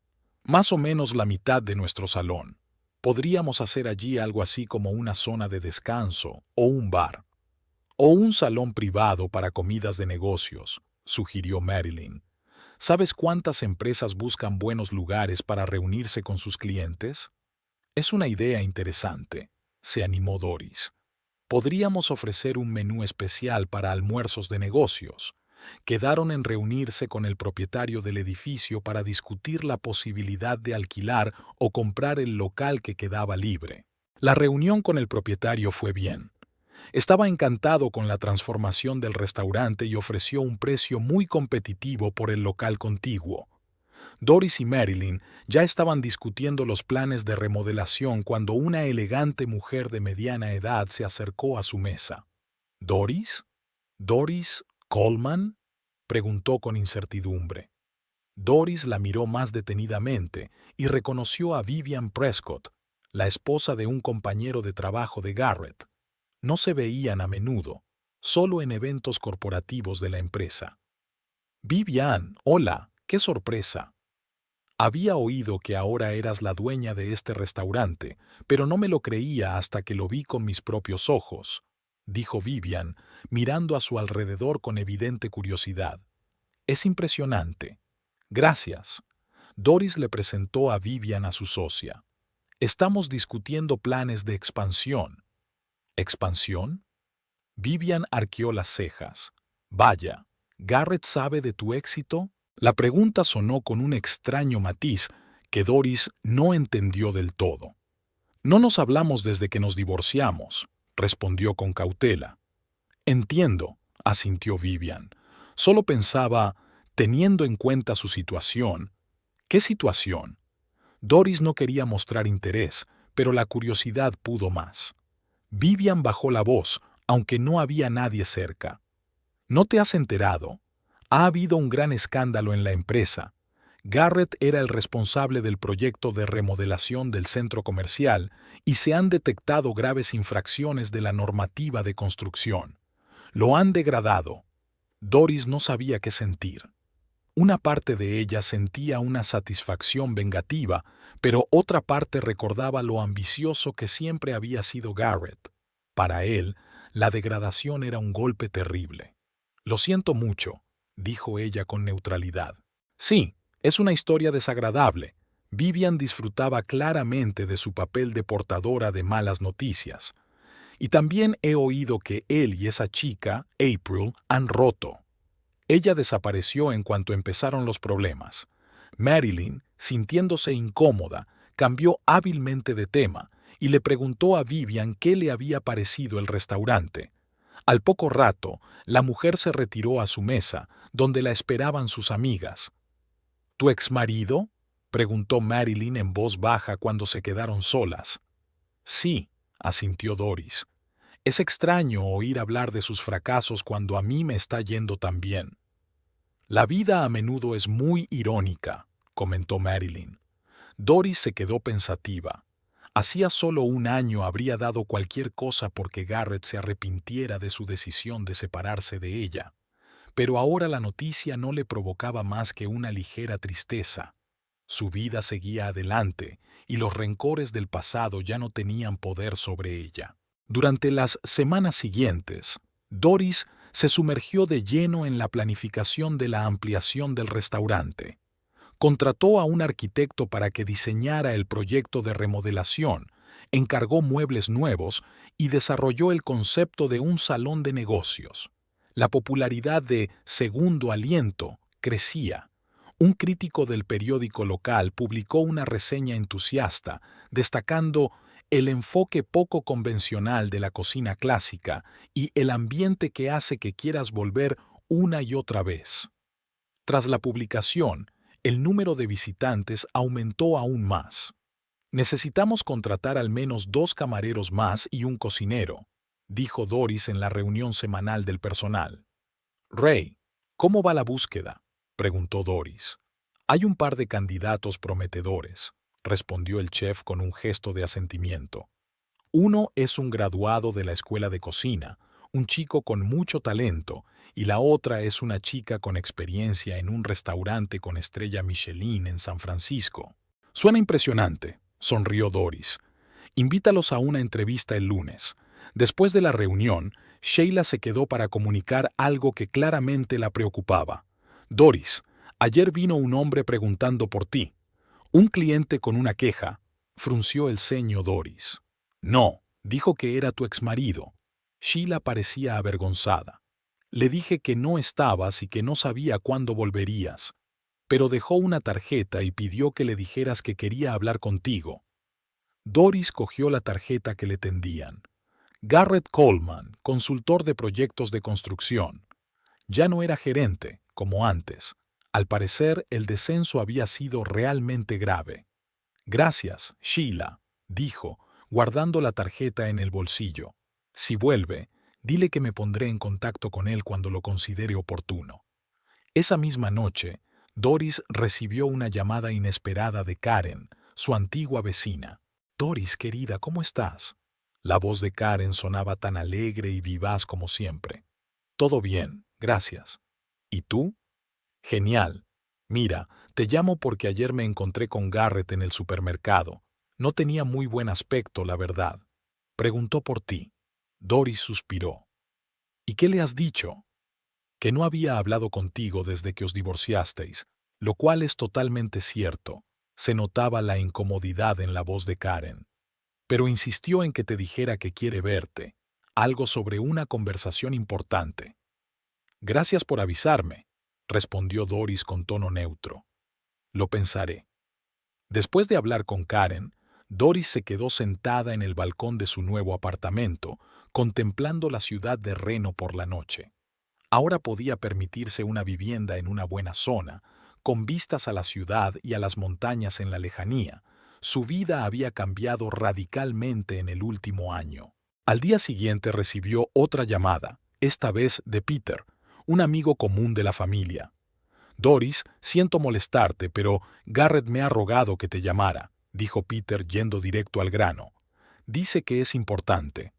Más o menos la mitad de nuestro salón. Podríamos hacer allí algo así como una zona de descanso o un bar. O un salón privado para comidas de negocios, sugirió Marilyn. ¿Sabes cuántas empresas buscan buenos lugares para reunirse con sus clientes? Es una idea interesante, se animó Doris. Podríamos ofrecer un menú especial para almuerzos de negocios. Quedaron en reunirse con el propietario del edificio para discutir la posibilidad de alquilar o comprar el local que quedaba libre. La reunión con el propietario fue bien. Estaba encantado con la transformación del restaurante y ofreció un precio muy competitivo por el local contiguo. Doris y Marilyn ya estaban discutiendo los planes de remodelación cuando una elegante mujer de mediana edad se acercó a su mesa. ¿Doris? ¿Doris Coleman?, preguntó con incertidumbre. Doris la miró más detenidamente y reconoció a Vivian Prescott, la esposa de un compañero de trabajo de Garrett. No se veían a menudo, solo en eventos corporativos de la empresa. Vivian, hola, qué sorpresa. Había oído que ahora eras la dueña de este restaurante, pero no me lo creía hasta que lo vi con mis propios ojos, dijo Vivian, mirando a su alrededor con evidente curiosidad. Es impresionante. Gracias. Doris le presentó a Vivian a su socia. Estamos discutiendo planes de expansión. ¿Expansión? Vivian arqueó las cejas. Vaya, ¿Garrett sabe de tu éxito? La pregunta sonó con un extraño matiz que Doris no entendió del todo. No nos hablamos desde que nos divorciamos, respondió con cautela. Entiendo, asintió Vivian. Solo pensaba, teniendo en cuenta su situación. ¿Qué situación? Doris no quería mostrar interés, pero la curiosidad pudo más. Vivian bajó la voz, aunque no había nadie cerca. ¿No te has enterado? Ha habido un gran escándalo en la empresa. Garrett era el responsable del proyecto de remodelación del centro comercial y se han detectado graves infracciones de la normativa de construcción. Lo han degradado. Doris no sabía qué sentir. Una parte de ella sentía una satisfacción vengativa, pero otra parte recordaba lo ambicioso que siempre había sido Garrett. Para él, la degradación era un golpe terrible. «Lo siento mucho», dijo ella con neutralidad. «Sí, es una historia desagradable». Vivian disfrutaba claramente de su papel de portadora de malas noticias. «Y también he oído que él y esa chica, April, han roto». Ella desapareció en cuanto empezaron los problemas. Marilyn, sintiéndose incómoda, cambió hábilmente de tema y le preguntó a Vivian qué le había parecido el restaurante. Al poco rato, la mujer se retiró a su mesa, donde la esperaban sus amigas. «¿Tu exmarido?», preguntó Marilyn en voz baja cuando se quedaron solas. «Sí», asintió Doris. «Es extraño oír hablar de sus fracasos cuando a mí me está yendo tan bien». «La vida a menudo es muy irónica», comentó Marilyn. Doris se quedó pensativa. Hacía solo un año habría dado cualquier cosa porque Garrett se arrepintiera de su decisión de separarse de ella. Pero ahora la noticia no le provocaba más que una ligera tristeza. Su vida seguía adelante y los rencores del pasado ya no tenían poder sobre ella. Durante las semanas siguientes, Doris se sumergió de lleno en la planificación de la ampliación del restaurante. Contrató a un arquitecto para que diseñara el proyecto de remodelación, encargó muebles nuevos y desarrolló el concepto de un salón de negocios. La popularidad de Segundo Aliento crecía. Un crítico del periódico local publicó una reseña entusiasta, destacando el enfoque poco convencional de la cocina clásica y el ambiente que hace que quieras volver una y otra vez. Tras la publicación, el número de visitantes aumentó aún más. «Necesitamos contratar al menos 2 camareros más y un cocinero», dijo Doris en la reunión semanal del personal. «Ray, ¿cómo va la búsqueda?», preguntó Doris. «Hay un par de candidatos prometedores», respondió el chef con un gesto de asentimiento. «Uno es un graduado de la escuela de cocina, un chico con mucho talento, y la otra es una chica con experiencia en un restaurante con estrella Michelin en San Francisco». «Suena impresionante», sonrió Doris. «Invítalos a una entrevista el lunes». Después de la reunión, Sheila se quedó para comunicar algo que claramente la preocupaba. «Doris, ayer vino un hombre preguntando por ti». «¿Un cliente con una queja?», frunció el ceño Doris. «No, dijo que era tu exmarido». Sheila parecía avergonzada. «Le dije que no estabas y que no sabía cuándo volverías, pero dejó una tarjeta y pidió que le dijeras que quería hablar contigo». Doris cogió la tarjeta que le tendían. Garrett Coleman, consultor de proyectos de construcción. Ya no era gerente, como antes. Al parecer, el descenso había sido realmente grave. «Gracias, Sheila», dijo, guardando la tarjeta en el bolsillo. «Si vuelve, dile que me pondré en contacto con él cuando lo considere oportuno». Esa misma noche, Doris recibió una llamada inesperada de Karen, su antigua vecina. «Doris, querida, ¿cómo estás?». La voz de Karen sonaba tan alegre y vivaz como siempre. «Todo bien, gracias». «¿Y tú?». «Genial. Mira, te llamo porque ayer me encontré con Garrett en el supermercado. No tenía muy buen aspecto, la verdad. Preguntó por ti». Doris suspiró. «¿Y qué le has dicho?». «Que no había hablado contigo desde que os divorciasteis, lo cual es totalmente cierto». Se notaba la incomodidad en la voz de Karen. «Pero insistió en que te dijera que quiere verte, algo sobre una conversación importante». «Gracias por avisarme», respondió Doris con tono neutro. «Lo pensaré». Después de hablar con Karen, Doris se quedó sentada en el balcón de su nuevo apartamento, contemplando la ciudad de Reno por la noche. Ahora podía permitirse una vivienda en una buena zona, con vistas a la ciudad y a las montañas en la lejanía. Su vida había cambiado radicalmente en el último año. Al día siguiente recibió otra llamada, esta vez de Peter, un amigo común de la familia. Doris, siento molestarte, pero Garrett me ha rogado que te llamara, dijo Peter yendo directo al grano. Dice que es importante.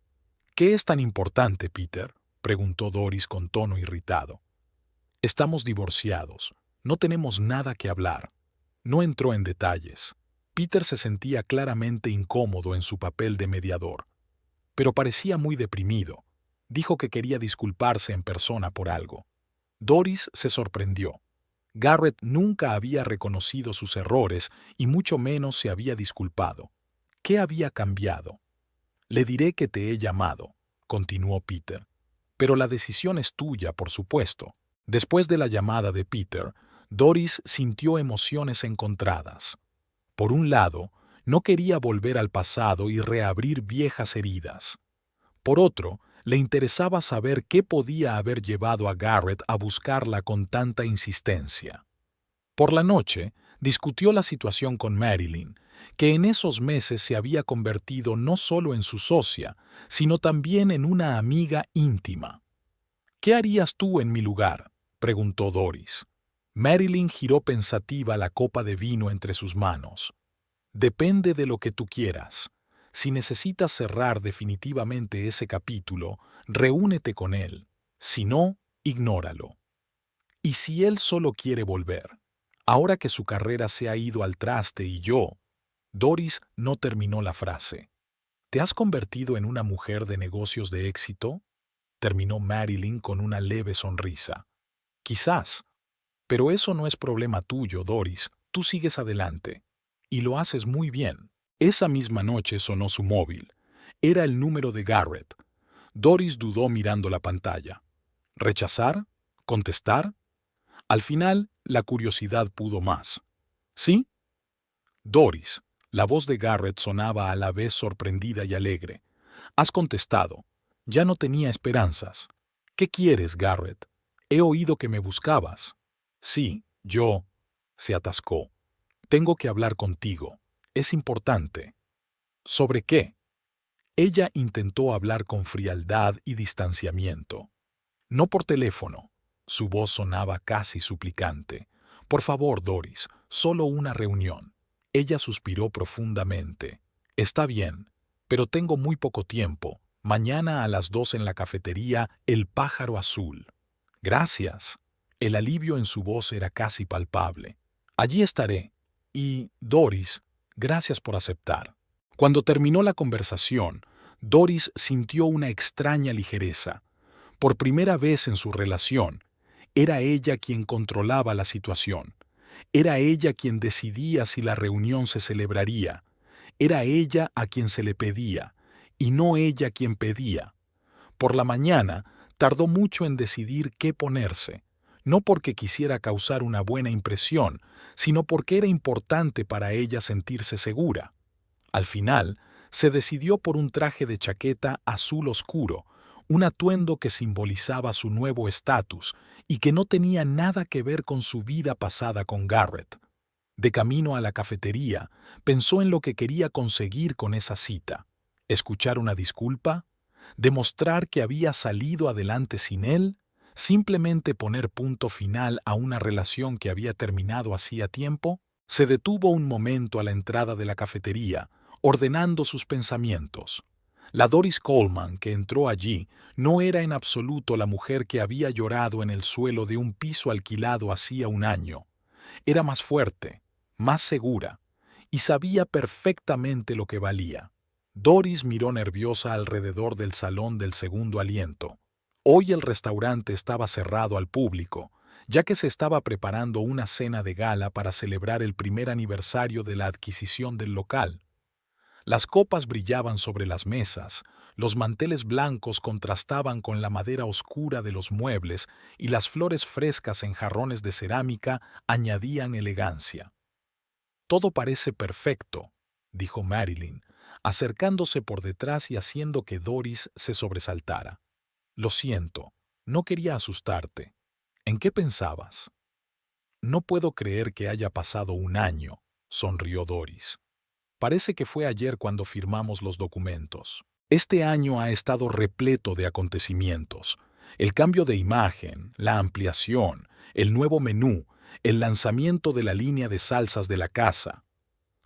¿Qué es tan importante, Peter?, preguntó Doris con tono irritado. Estamos divorciados. No tenemos nada que hablar. No entró en detalles. Peter se sentía claramente incómodo en su papel de mediador, pero parecía muy deprimido. Dijo que quería disculparse en persona por algo. Doris se sorprendió. Garrett nunca había reconocido sus errores y mucho menos se había disculpado. ¿Qué había cambiado? Le diré que te he llamado, continuó Peter. Pero la decisión es tuya, por supuesto. Después de la llamada de Peter, Doris sintió emociones encontradas. Por un lado, no quería volver al pasado y reabrir viejas heridas. Por otro, le interesaba saber qué podía haber llevado a Garrett a buscarla con tanta insistencia. Por la noche, discutió la situación con Marilyn, que en esos meses se había convertido no solo en su socia, sino también en una amiga íntima. «¿Qué harías tú en mi lugar?», preguntó Doris. Marilyn giró pensativa la copa de vino entre sus manos. «Depende de lo que tú quieras. Si necesitas cerrar definitivamente ese capítulo, reúnete con él. Si no, ignóralo. ¿Y si él solo quiere volver? Ahora que su carrera se ha ido al traste y yo...» Doris no terminó la frase. «¿Te has convertido en una mujer de negocios de éxito?», terminó Marilyn con una leve sonrisa. «Quizás. Pero eso no es problema tuyo, Doris. Tú sigues adelante. Y lo haces muy bien». Esa misma noche sonó su móvil. Era el número de Garrett. Doris dudó mirando la pantalla. ¿Rechazar? ¿Contestar? Al final, la curiosidad pudo más. ¿Sí? Doris. La voz de Garrett sonaba a la vez sorprendida y alegre. «Has contestado. Ya no tenía esperanzas. ¿Qué quieres, Garrett? He oído que me buscabas». «Sí, yo...» Se atascó. «Tengo que hablar contigo. Es importante». «¿Sobre qué?». Ella intentó hablar con frialdad y distanciamiento. «No por teléfono». Su voz sonaba casi suplicante. «Por favor, Doris, solo una reunión». Ella suspiró profundamente. «Está bien, pero tengo muy poco tiempo. Mañana a las 2 en la cafetería El Pájaro Azul». «Gracias». El alivio en su voz era casi palpable. «Allí estaré. Y, Doris, gracias por aceptar». Cuando terminó la conversación, Doris sintió una extraña ligereza. Por primera vez en su relación, era ella quien controlaba la situación. Era ella quien decidía si la reunión se celebraría. Era ella a quien se le pedía, y no ella quien pedía. Por la mañana, tardó mucho en decidir qué ponerse, no porque quisiera causar una buena impresión, sino porque era importante para ella sentirse segura. Al final, se decidió por un traje de chaqueta azul oscuro, un atuendo que simbolizaba su nuevo estatus y que no tenía nada que ver con su vida pasada con Garrett. De camino a la cafetería, pensó en lo que quería conseguir con esa cita. ¿Escuchar una disculpa? ¿Demostrar que había salido adelante sin él? ¿Simplemente poner punto final a una relación que había terminado hacía tiempo? Se detuvo un momento a la entrada de la cafetería, ordenando sus pensamientos. La Doris Coleman que entró allí no era en absoluto la mujer que había llorado en el suelo de un piso alquilado hacía un año. Era más fuerte, más segura, y sabía perfectamente lo que valía. Doris miró nerviosa alrededor del salón del segundo aliento. Hoy el restaurante estaba cerrado al público, ya que se estaba preparando una cena de gala para celebrar el primer aniversario de la adquisición del local. Las copas brillaban sobre las mesas, los manteles blancos contrastaban con la madera oscura de los muebles y las flores frescas en jarrones de cerámica añadían elegancia. «Todo parece perfecto», dijo Marilyn, acercándose por detrás y haciendo que Doris se sobresaltara. «Lo siento, no quería asustarte. ¿En qué pensabas?» «No puedo creer que haya pasado un año», sonrió Doris. «Parece que fue ayer cuando firmamos los documentos. Este año ha estado repleto de acontecimientos. El cambio de imagen, la ampliación, el nuevo menú, el lanzamiento de la línea de salsas de la casa.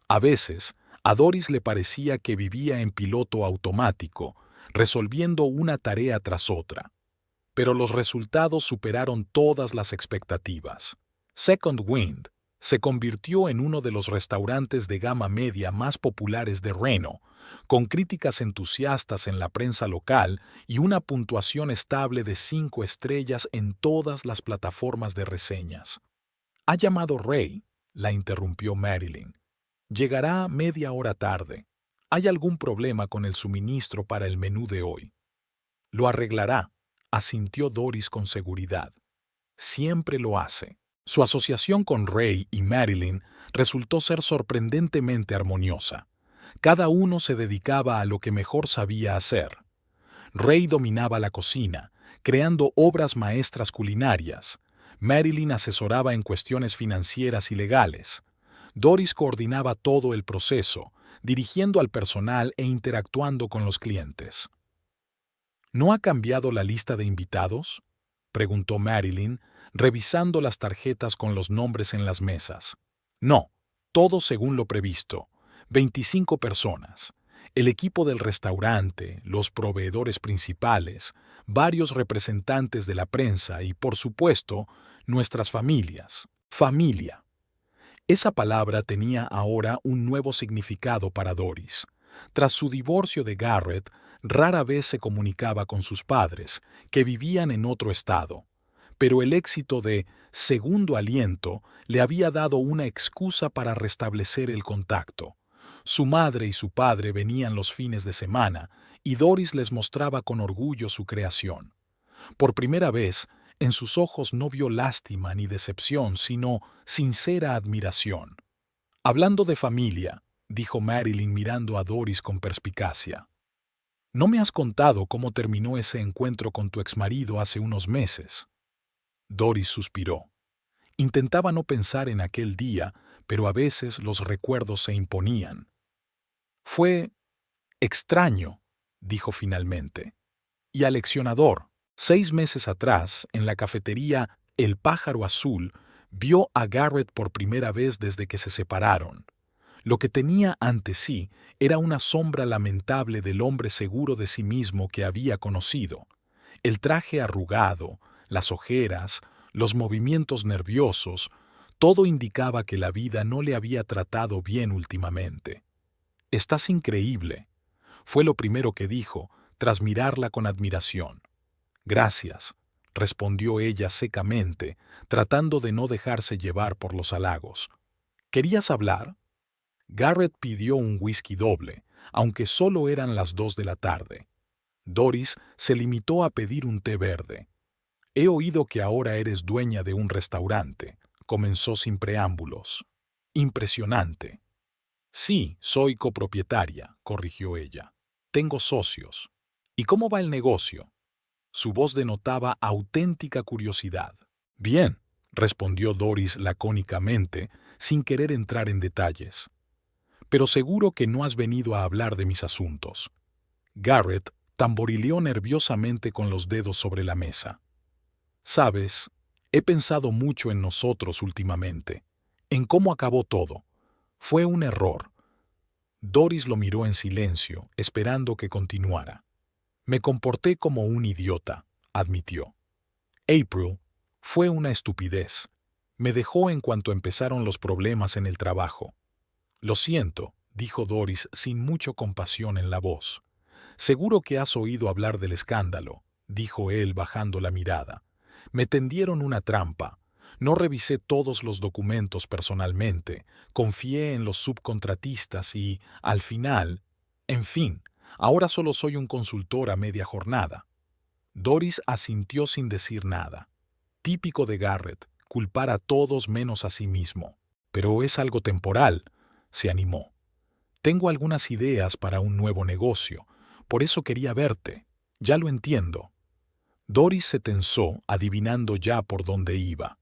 A veces, a Doris le parecía que vivía en piloto automático, resolviendo una tarea tras otra. Pero los resultados superaron todas las expectativas. Second Wind se convirtió en uno de los restaurantes de gama media más populares de Reno, con críticas entusiastas en la prensa local y una puntuación estable de 5 estrellas en todas las plataformas de reseñas. «Ha llamado Ray», la interrumpió Marilyn. «Llegará media hora tarde. ¿Hay algún problema con el suministro para el menú de hoy?» «Lo arreglará», asintió Doris con seguridad. «Siempre lo hace». Su asociación con Ray y Marilyn resultó ser sorprendentemente armoniosa. Cada uno se dedicaba a lo que mejor sabía hacer. Ray dominaba la cocina, creando obras maestras culinarias. Marilyn asesoraba en cuestiones financieras y legales. Doris coordinaba todo el proceso, dirigiendo al personal e interactuando con los clientes. «¿No ha cambiado la lista de invitados?», preguntó Marilyn, revisando las tarjetas con los nombres en las mesas. «No, todo según lo previsto. 25 personas. El equipo del restaurante, los proveedores principales, varios representantes de la prensa y, por supuesto, nuestras familias. Familia». Esa palabra tenía ahora un nuevo significado para Doris. Tras su divorcio de Garrett, rara vez se comunicaba con sus padres, que vivían en otro estado. Pero el éxito de Segundo Aliento le había dado una excusa para restablecer el contacto. Su madre y su padre venían los fines de semana y Doris les mostraba con orgullo su creación. Por primera vez, en sus ojos no vio lástima ni decepción, sino sincera admiración. «Hablando de familia», dijo Marilyn mirando a Doris con perspicacia. «¿No me has contado cómo terminó ese encuentro con tu exmarido hace unos meses?» Doris suspiró. Intentaba no pensar en aquel día, pero a veces los recuerdos se imponían. «Fue extraño», dijo finalmente, «y aleccionador. 6 meses atrás, en la cafetería El Pájaro Azul, vio a Garrett por primera vez desde que se separaron. Lo que tenía ante sí era una sombra lamentable del hombre seguro de sí mismo que había conocido. El traje arrugado, las ojeras, los movimientos nerviosos, todo indicaba que la vida no le había tratado bien últimamente. «Estás increíble», fue lo primero que dijo, tras mirarla con admiración. «Gracias», respondió ella secamente, tratando de no dejarse llevar por los halagos. «¿Querías hablar?» Garrett pidió un whisky doble, aunque solo eran las 2 de la tarde. Doris se limitó a pedir un té verde. «He oído que ahora eres dueña de un restaurante», comenzó sin preámbulos. «Impresionante». «Sí, soy copropietaria», corrigió ella. «Tengo socios». «¿Y cómo va el negocio?» Su voz denotaba auténtica curiosidad. «Bien», respondió Doris lacónicamente, sin querer entrar en detalles. «Pero seguro que no has venido a hablar de mis asuntos». Garrett tamborileó nerviosamente con los dedos sobre la mesa. «Sabes, he pensado mucho en nosotros últimamente, en cómo acabó todo. Fue un error». Doris lo miró en silencio, esperando que continuara. «Me comporté como un idiota», admitió. «April fue una estupidez. Me dejó en cuanto empezaron los problemas en el trabajo». «Lo siento», dijo Doris sin mucha compasión en la voz. «Seguro que has oído hablar del escándalo», dijo él bajando la mirada. «Me tendieron una trampa. No revisé todos los documentos personalmente, confié en los subcontratistas y, al final, en fin, ahora solo soy un consultor a media jornada». Doris asintió sin decir nada. Típico de Garrett, culpar a todos menos a sí mismo. «Pero es algo temporal», se animó. «Tengo algunas ideas para un nuevo negocio, por eso quería verte. Ya lo entiendo». Doris se tensó, adivinando ya por dónde iba.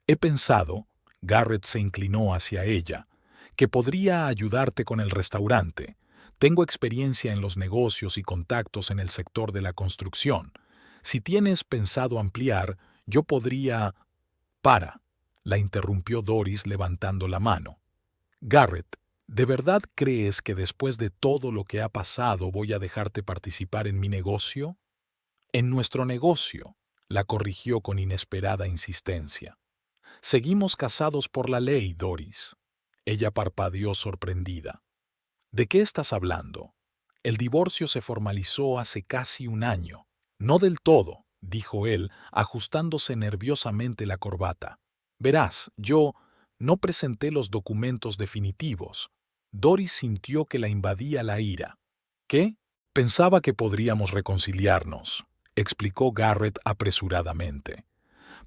«He pensado», Garrett se inclinó hacia ella, «que podría ayudarte con el restaurante. Tengo experiencia en los negocios y contactos en el sector de la construcción. Si tienes pensado ampliar, yo podría...» «Para», la interrumpió Doris levantando la mano. Garrett, ¿de verdad crees que después de todo lo que ha pasado voy a dejarte participar en mi negocio? En nuestro negocio, la corrigió con inesperada insistencia. Seguimos casados por la ley, Doris. Ella parpadeó sorprendida. ¿De qué estás hablando? El divorcio se formalizó hace casi un año. No del todo, dijo él, ajustándose nerviosamente la corbata. Verás, yo no presenté los documentos definitivos. Doris sintió que la invadía la ira. ¿Qué? Pensaba que podríamos reconciliarnos, explicó Garrett apresuradamente.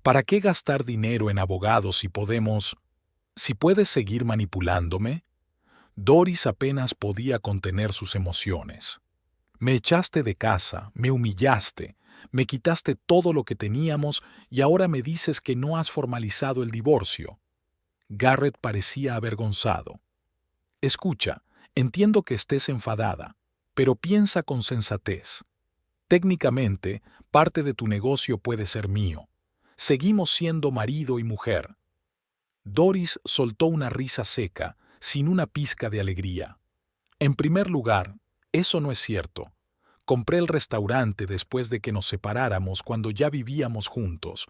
¿Para qué gastar dinero en abogados si podemos... si puedes seguir manipulándome? Doris apenas podía contener sus emociones. Me echaste de casa, me humillaste, me quitaste todo lo que teníamos y ahora me dices que no has formalizado el divorcio. Garrett parecía avergonzado. Escucha, entiendo que estés enfadada, pero piensa con sensatez. Técnicamente, parte de tu negocio puede ser mío. Seguimos siendo marido y mujer. Doris soltó una risa seca, sin una pizca de alegría. En primer lugar, eso no es cierto. Compré el restaurante después de que nos separáramos cuando ya vivíamos juntos.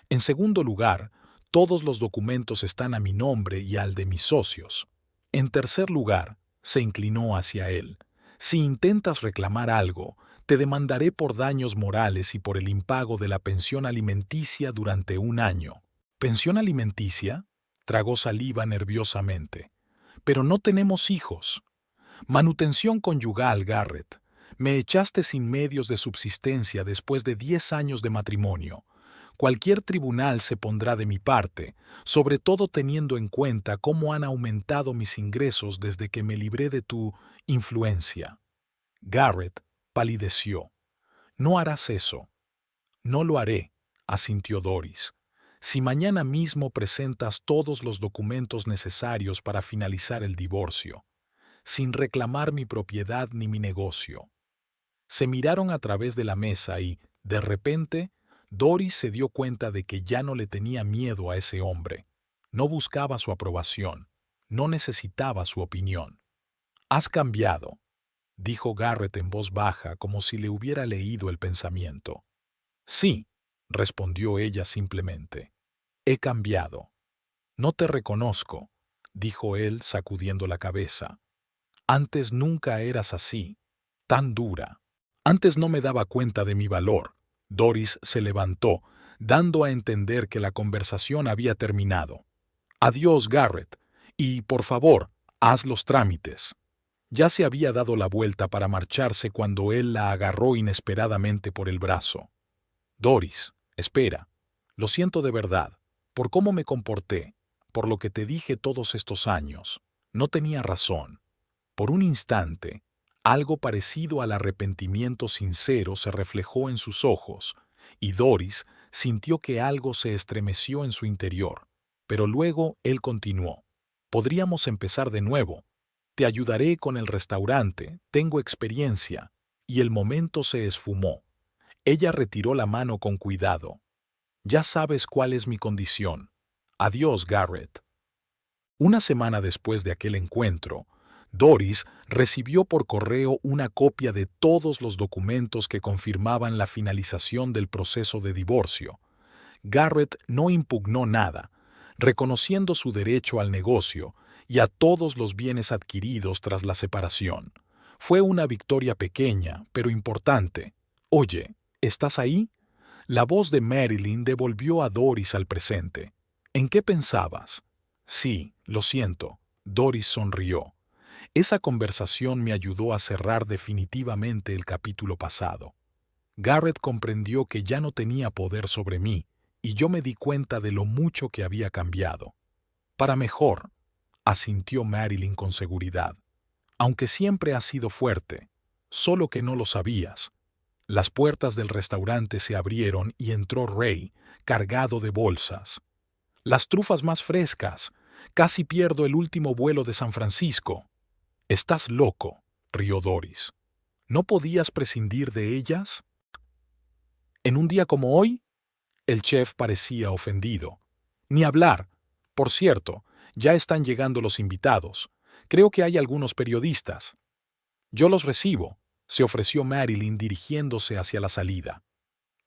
En segundo lugar, todos los documentos están a mi nombre y al de mis socios. En tercer lugar, se inclinó hacia él. Si intentas reclamar algo, te demandaré por daños morales y por el impago de la pensión alimenticia durante un año. ¿Pensión alimenticia? Tragó saliva nerviosamente. Pero no tenemos hijos. Manutención conyugal, Garrett. Me echaste sin medios de subsistencia después de 10 años de matrimonio. Cualquier tribunal se pondrá de mi parte, sobre todo teniendo en cuenta cómo han aumentado mis ingresos desde que me libré de tu influencia. Garrett palideció. No harás eso. No lo haré, asintió Doris. Si mañana mismo presentas todos los documentos necesarios para finalizar el divorcio, sin reclamar mi propiedad ni mi negocio. Se miraron a través de la mesa y, de repente, Doris se dio cuenta de que ya no le tenía miedo a ese hombre. No buscaba su aprobación, no necesitaba su opinión. «Has cambiado», dijo Garrett en voz baja como si le hubiera leído el pensamiento. «Sí», respondió ella simplemente. «He cambiado». «No te reconozco», dijo él sacudiendo la cabeza. «Antes nunca eras así, tan dura. Antes no me daba cuenta de mi valor». Doris se levantó, dando a entender que la conversación había terminado. «Adiós, Garrett, y, por favor, haz los trámites». Ya se había dado la vuelta para marcharse cuando él la agarró inesperadamente por el brazo. «Doris, espera. Lo siento de verdad, por cómo me comporté, por lo que te dije todos estos años. No tenía razón». Por un instante, algo parecido al arrepentimiento sincero se reflejó en sus ojos, y Doris sintió que algo se estremeció en su interior. Pero luego él continuó. «Podríamos empezar de nuevo. Te ayudaré con el restaurante, tengo experiencia». Y el momento se esfumó. Ella retiró la mano con cuidado. «Ya sabes cuál es mi condición. Adiós, Garrett». Una semana después de aquel encuentro, Doris recibió por correo una copia de todos los documentos que confirmaban la finalización del proceso de divorcio. Garrett no impugnó nada, reconociendo su derecho al negocio y a todos los bienes adquiridos tras la separación. Fue una victoria pequeña, pero importante. «Oye, ¿estás ahí?» La voz de Marilyn devolvió a Doris al presente. «¿En qué pensabas?» «Sí, lo siento». Doris sonrió. Esa conversación me ayudó a cerrar definitivamente el capítulo pasado. Garrett comprendió que ya no tenía poder sobre mí, y yo me di cuenta de lo mucho que había cambiado. «Para mejor», asintió Marilyn con seguridad. «Aunque siempre has sido fuerte, solo que no lo sabías». Las puertas del restaurante se abrieron y entró Ray, cargado de bolsas. «Las trufas más frescas. Casi pierdo el último vuelo de San Francisco». «Estás loco», rió Doris. «¿No podías prescindir de ellas?» «¿En un día como hoy?» El chef parecía ofendido. «Ni hablar. Por cierto, ya están llegando los invitados. Creo que hay algunos periodistas. Yo los recibo, se ofreció Marilyn dirigiéndose hacia la salida.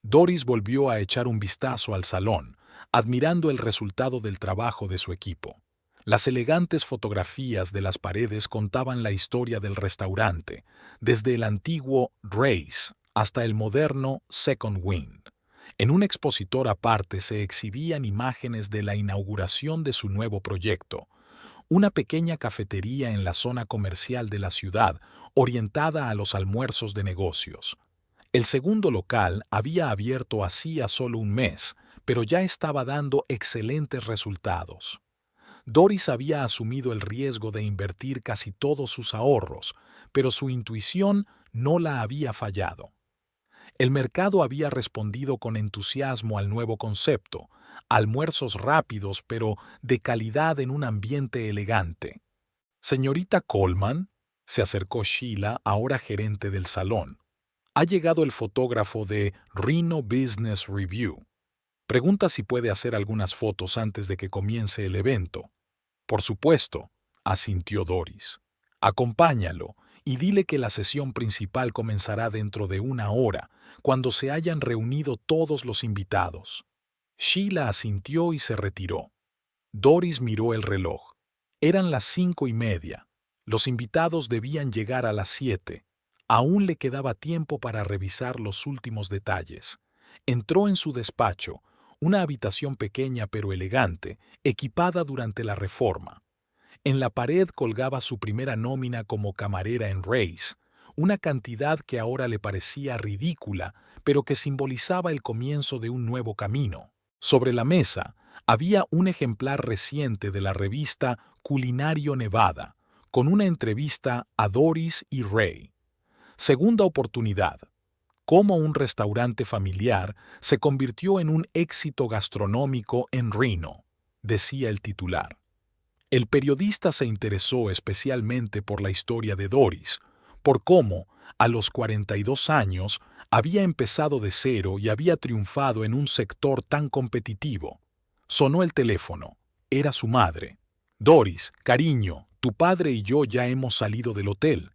Doris volvió a echar un vistazo al salón, admirando el resultado del trabajo de su equipo. Las elegantes fotografías de las paredes contaban la historia del restaurante, desde el antiguo Ray's hasta el moderno Second Wind. En un expositor aparte se exhibían imágenes de la inauguración de su nuevo proyecto, una pequeña cafetería en la zona comercial de la ciudad, orientada a los almuerzos de negocios. El segundo local había abierto hacía solo un mes, pero ya estaba dando excelentes resultados. Doris había asumido el riesgo de invertir casi todos sus ahorros, pero su intuición no la había fallado. El mercado había respondido con entusiasmo al nuevo concepto, almuerzos rápidos pero de calidad en un ambiente elegante. Señorita Coleman, se acercó Sheila, ahora gerente del salón. Ha llegado el fotógrafo de Reno Business Review. Pregunta si puede hacer algunas fotos antes de que comience el evento. Por supuesto, asintió Doris. Acompáñalo y dile que la sesión principal comenzará dentro de una hora, cuando se hayan reunido todos los invitados. Sheila asintió y se retiró. Doris miró el reloj. Eran las 5:30. Los invitados debían llegar a las 7. Aún le quedaba tiempo para revisar los últimos detalles. Entró en su despacho, una habitación pequeña pero elegante, equipada durante la reforma. En la pared colgaba su primera nómina como camarera en Ray's, una cantidad que ahora le parecía ridícula, pero que simbolizaba el comienzo de un nuevo camino. Sobre la mesa había un ejemplar reciente de la revista Culinario Nevada, con una entrevista a Doris y Ray. Segunda oportunidad. Cómo un restaurante familiar se convirtió en un éxito gastronómico en Reno, decía el titular. El periodista se interesó especialmente por la historia de Doris, por cómo, a los 42 años, había empezado de cero y había triunfado en un sector tan competitivo. Sonó el teléfono. Era su madre. Doris, cariño, tu padre y yo ya hemos salido del hotel.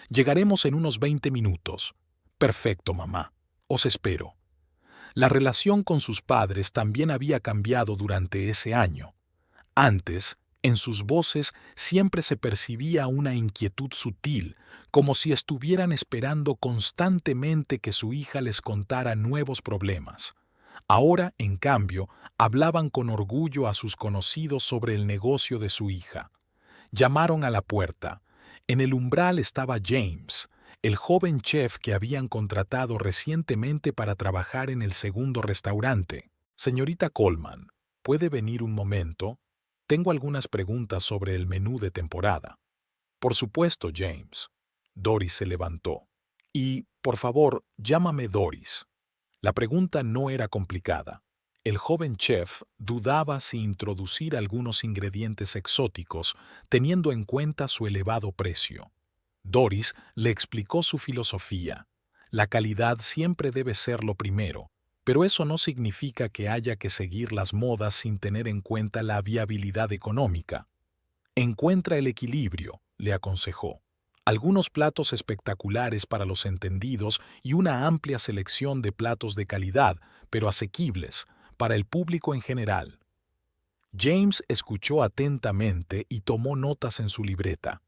Llegaremos en unos 20 minutos. Perfecto, mamá. Os espero. La relación con sus padres también había cambiado durante ese año. Antes, en sus voces siempre se percibía una inquietud sutil, como si estuvieran esperando constantemente que su hija les contara nuevos problemas. Ahora, en cambio, hablaban con orgullo a sus conocidos sobre el negocio de su hija. Llamaron a la puerta. En el umbral estaba James, el joven chef que habían contratado recientemente para trabajar en el segundo restaurante. Señorita Coleman, ¿puede venir un momento? Tengo algunas preguntas sobre el menú de temporada. Por supuesto, James. Doris se levantó. Y, por favor, llámame Doris. La pregunta no era complicada. El joven chef dudaba si introducir algunos ingredientes exóticos, teniendo en cuenta su elevado precio. Doris le explicó su filosofía. La calidad siempre debe ser lo primero, pero eso no significa que haya que seguir las modas sin tener en cuenta la viabilidad económica. Encuentra el equilibrio, le aconsejó. Algunos platos espectaculares para los entendidos y una amplia selección de platos de calidad, pero asequibles, para el público en general. James escuchó atentamente y tomó notas en su libreta.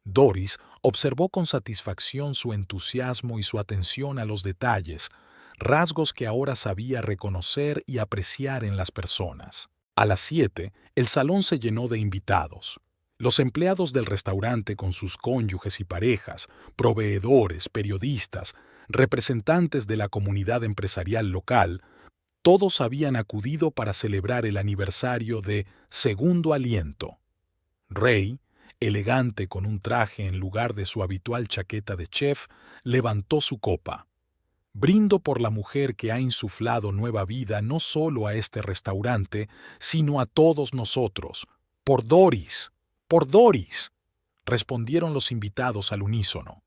Doris observó con satisfacción su entusiasmo y su atención a los detalles, rasgos que ahora sabía reconocer y apreciar en las personas. A las 7, el salón se llenó de invitados. Los empleados del restaurante con sus cónyuges y parejas, proveedores, periodistas, representantes de la comunidad empresarial local, todos habían acudido para celebrar el aniversario de Segundo Aliento. Ray, elegante con un traje en lugar de su habitual chaqueta de chef, levantó su copa. Brindo por la mujer que ha insuflado nueva vida no solo a este restaurante, sino a todos nosotros. ¡Por Doris! ¡Por Doris!, respondieron los invitados al unísono.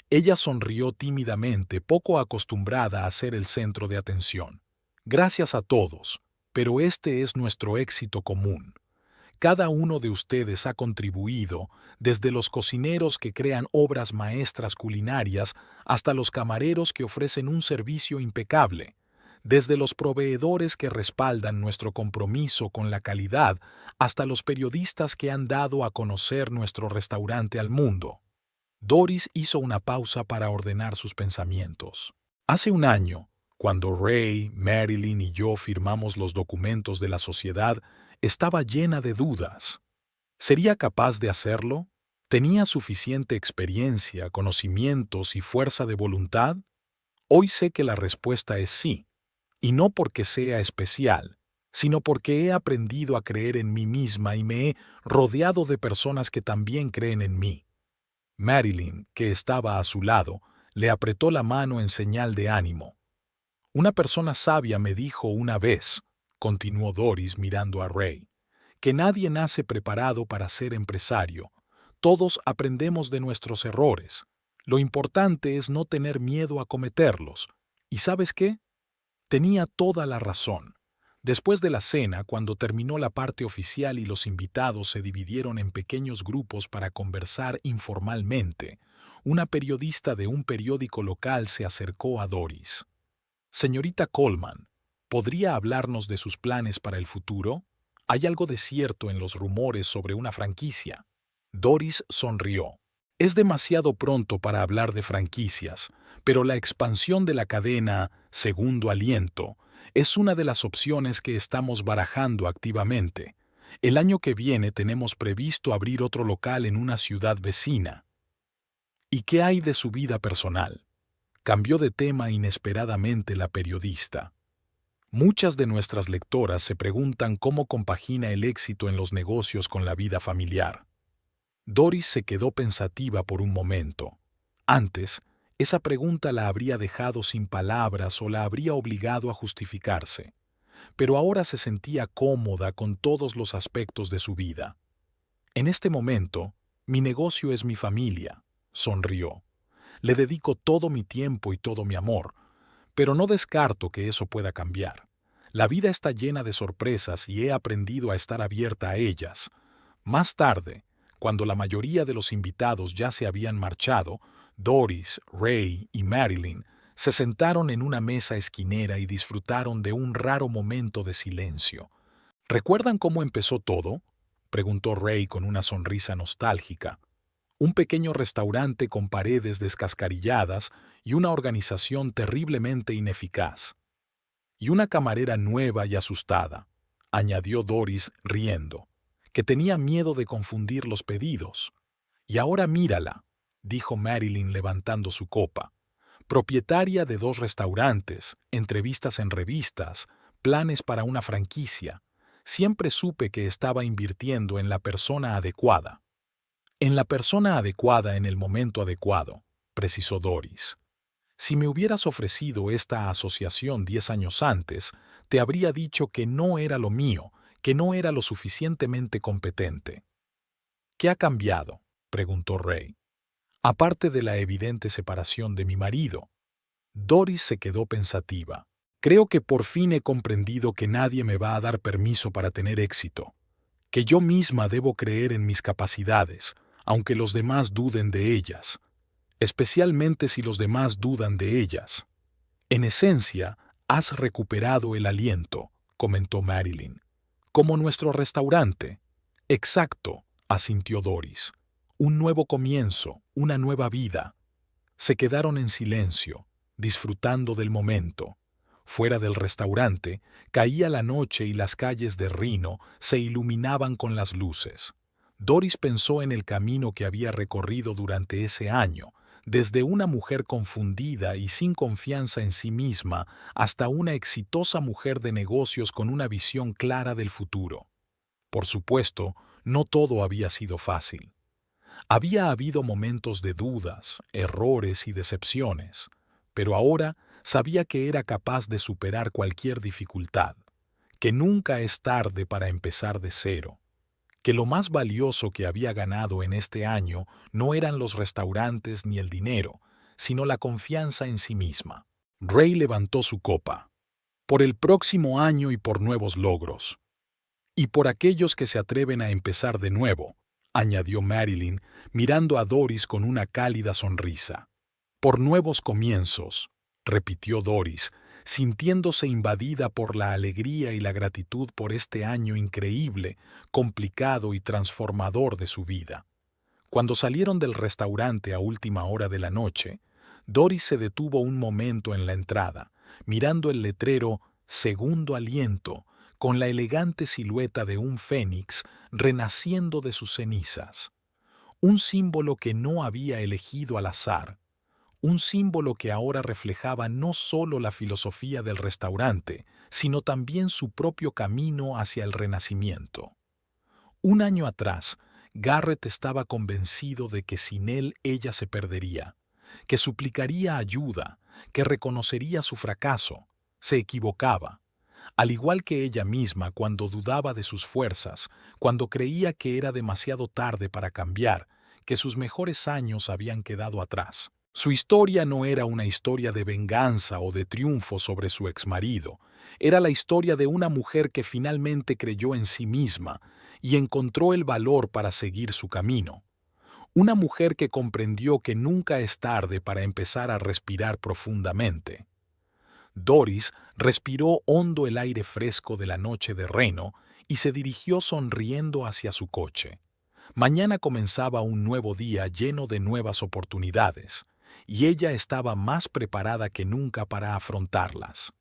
Ella sonrió tímidamente, poco acostumbrada a ser el centro de atención. Gracias a todos, pero este es nuestro éxito común. Cada uno de ustedes ha contribuido, desde los cocineros que crean obras maestras culinarias hasta los camareros que ofrecen un servicio impecable, desde los proveedores que respaldan nuestro compromiso con la calidad hasta los periodistas que han dado a conocer nuestro restaurante al mundo. Doris hizo una pausa para ordenar sus pensamientos. Hace un año, cuando Ray, Marilyn y yo firmamos los documentos de la sociedad, estaba llena de dudas. ¿Sería capaz de hacerlo? ¿Tenía suficiente experiencia, conocimientos y fuerza de voluntad? Hoy sé que la respuesta es sí, y no porque sea especial, sino porque he aprendido a creer en mí misma y me he rodeado de personas que también creen en mí. Marilyn, que estaba a su lado, le apretó la mano en señal de ánimo. Una persona sabia me dijo una vez, continuó Doris mirando a Ray, que nadie nace preparado para ser empresario. Todos aprendemos de nuestros errores. Lo importante es no tener miedo a cometerlos. ¿Y sabes qué? Tenía toda la razón. Después de la cena, cuando terminó la parte oficial y los invitados se dividieron en pequeños grupos para conversar informalmente, una periodista de un periódico local se acercó a Doris. Señorita Coleman, ¿podría hablarnos de sus planes para el futuro? ¿Hay algo de cierto en los rumores sobre una franquicia? Doris sonrió. Es demasiado pronto para hablar de franquicias, pero la expansión de la cadena Segundo Aliento es una de las opciones que estamos barajando activamente. El año que viene tenemos previsto abrir otro local en una ciudad vecina. ¿Y qué hay de su vida personal? Cambió de tema inesperadamente la periodista. Muchas de nuestras lectoras se preguntan cómo compagina el éxito en los negocios con la vida familiar. Doris se quedó pensativa por un momento. Antes, esa pregunta la habría dejado sin palabras o la habría obligado a justificarse. Pero ahora se sentía cómoda con todos los aspectos de su vida. En este momento, mi negocio es mi familia, sonrió. Le dedico todo mi tiempo y todo mi amor, pero no descarto que eso pueda cambiar. La vida está llena de sorpresas y he aprendido a estar abierta a ellas. Más tarde, cuando la mayoría de los invitados ya se habían marchado, Doris, Ray y Marilyn se sentaron en una mesa esquinera y disfrutaron de un raro momento de silencio. ¿Recuerdan cómo empezó todo?, preguntó Ray con una sonrisa nostálgica. Un pequeño restaurante con paredes descascarilladas y una organización terriblemente ineficaz. Y una camarera nueva y asustada, añadió Doris riendo, que tenía miedo de confundir los pedidos. Y ahora mírala, dijo Marilyn levantando su copa. Propietaria de 2 restaurantes, entrevistas en revistas, planes para una franquicia. Siempre supe que estaba invirtiendo en la persona adecuada. En la persona adecuada en el momento adecuado, precisó Doris. Si me hubieras ofrecido esta asociación 10 años antes, te habría dicho que no era lo mío, que no era lo suficientemente competente. ¿Qué ha cambiado?, preguntó Ray. Aparte de la evidente separación de mi marido. Doris se quedó pensativa. Creo que por fin he comprendido que nadie me va a dar permiso para tener éxito, que yo misma debo creer en mis capacidades, aunque los demás duden de ellas, especialmente si los demás dudan de ellas. En esencia, has recuperado el aliento, comentó Marilyn. Como nuestro restaurante. Exacto, asintió Doris. Un nuevo comienzo, una nueva vida. Se quedaron en silencio, disfrutando del momento. Fuera del restaurante, caía la noche y las calles de Reno se iluminaban con las luces. Doris pensó en el camino que había recorrido durante ese año, desde una mujer confundida y sin confianza en sí misma hasta una exitosa mujer de negocios con una visión clara del futuro. Por supuesto, no todo había sido fácil. Había habido momentos de dudas, errores y decepciones, pero ahora sabía que era capaz de superar cualquier dificultad, que nunca es tarde para empezar de cero, que lo más valioso que había ganado en este año no eran los restaurantes ni el dinero, sino la confianza en sí misma. Ray levantó su copa. Por el próximo año y por nuevos logros. Y por aquellos que se atreven a empezar de nuevo, añadió Marilyn, mirando a Doris con una cálida sonrisa. Por nuevos comienzos, repitió Doris, sintiéndose invadida por la alegría y la gratitud por este año increíble, complicado y transformador de su vida. Cuando salieron del restaurante a última hora de la noche, Doris se detuvo un momento en la entrada, mirando el letrero Segundo Aliento, con la elegante silueta de un fénix renaciendo de sus cenizas. Un símbolo que no había elegido al azar, un símbolo que ahora reflejaba no solo la filosofía del restaurante, sino también su propio camino hacia el renacimiento. Un año atrás, Garrett estaba convencido de que sin él ella se perdería, que suplicaría ayuda, que reconocería su fracaso. Se equivocaba. Al igual que ella misma cuando dudaba de sus fuerzas, cuando creía que era demasiado tarde para cambiar, que sus mejores años habían quedado atrás. Su historia no era una historia de venganza o de triunfo sobre su exmarido, era la historia de una mujer que finalmente creyó en sí misma y encontró el valor para seguir su camino. Una mujer que comprendió que nunca es tarde para empezar a respirar profundamente. Doris respiró hondo el aire fresco de la noche de Reno y se dirigió sonriendo hacia su coche. Mañana comenzaba un nuevo día lleno de nuevas oportunidades, y ella estaba más preparada que nunca para afrontarlas.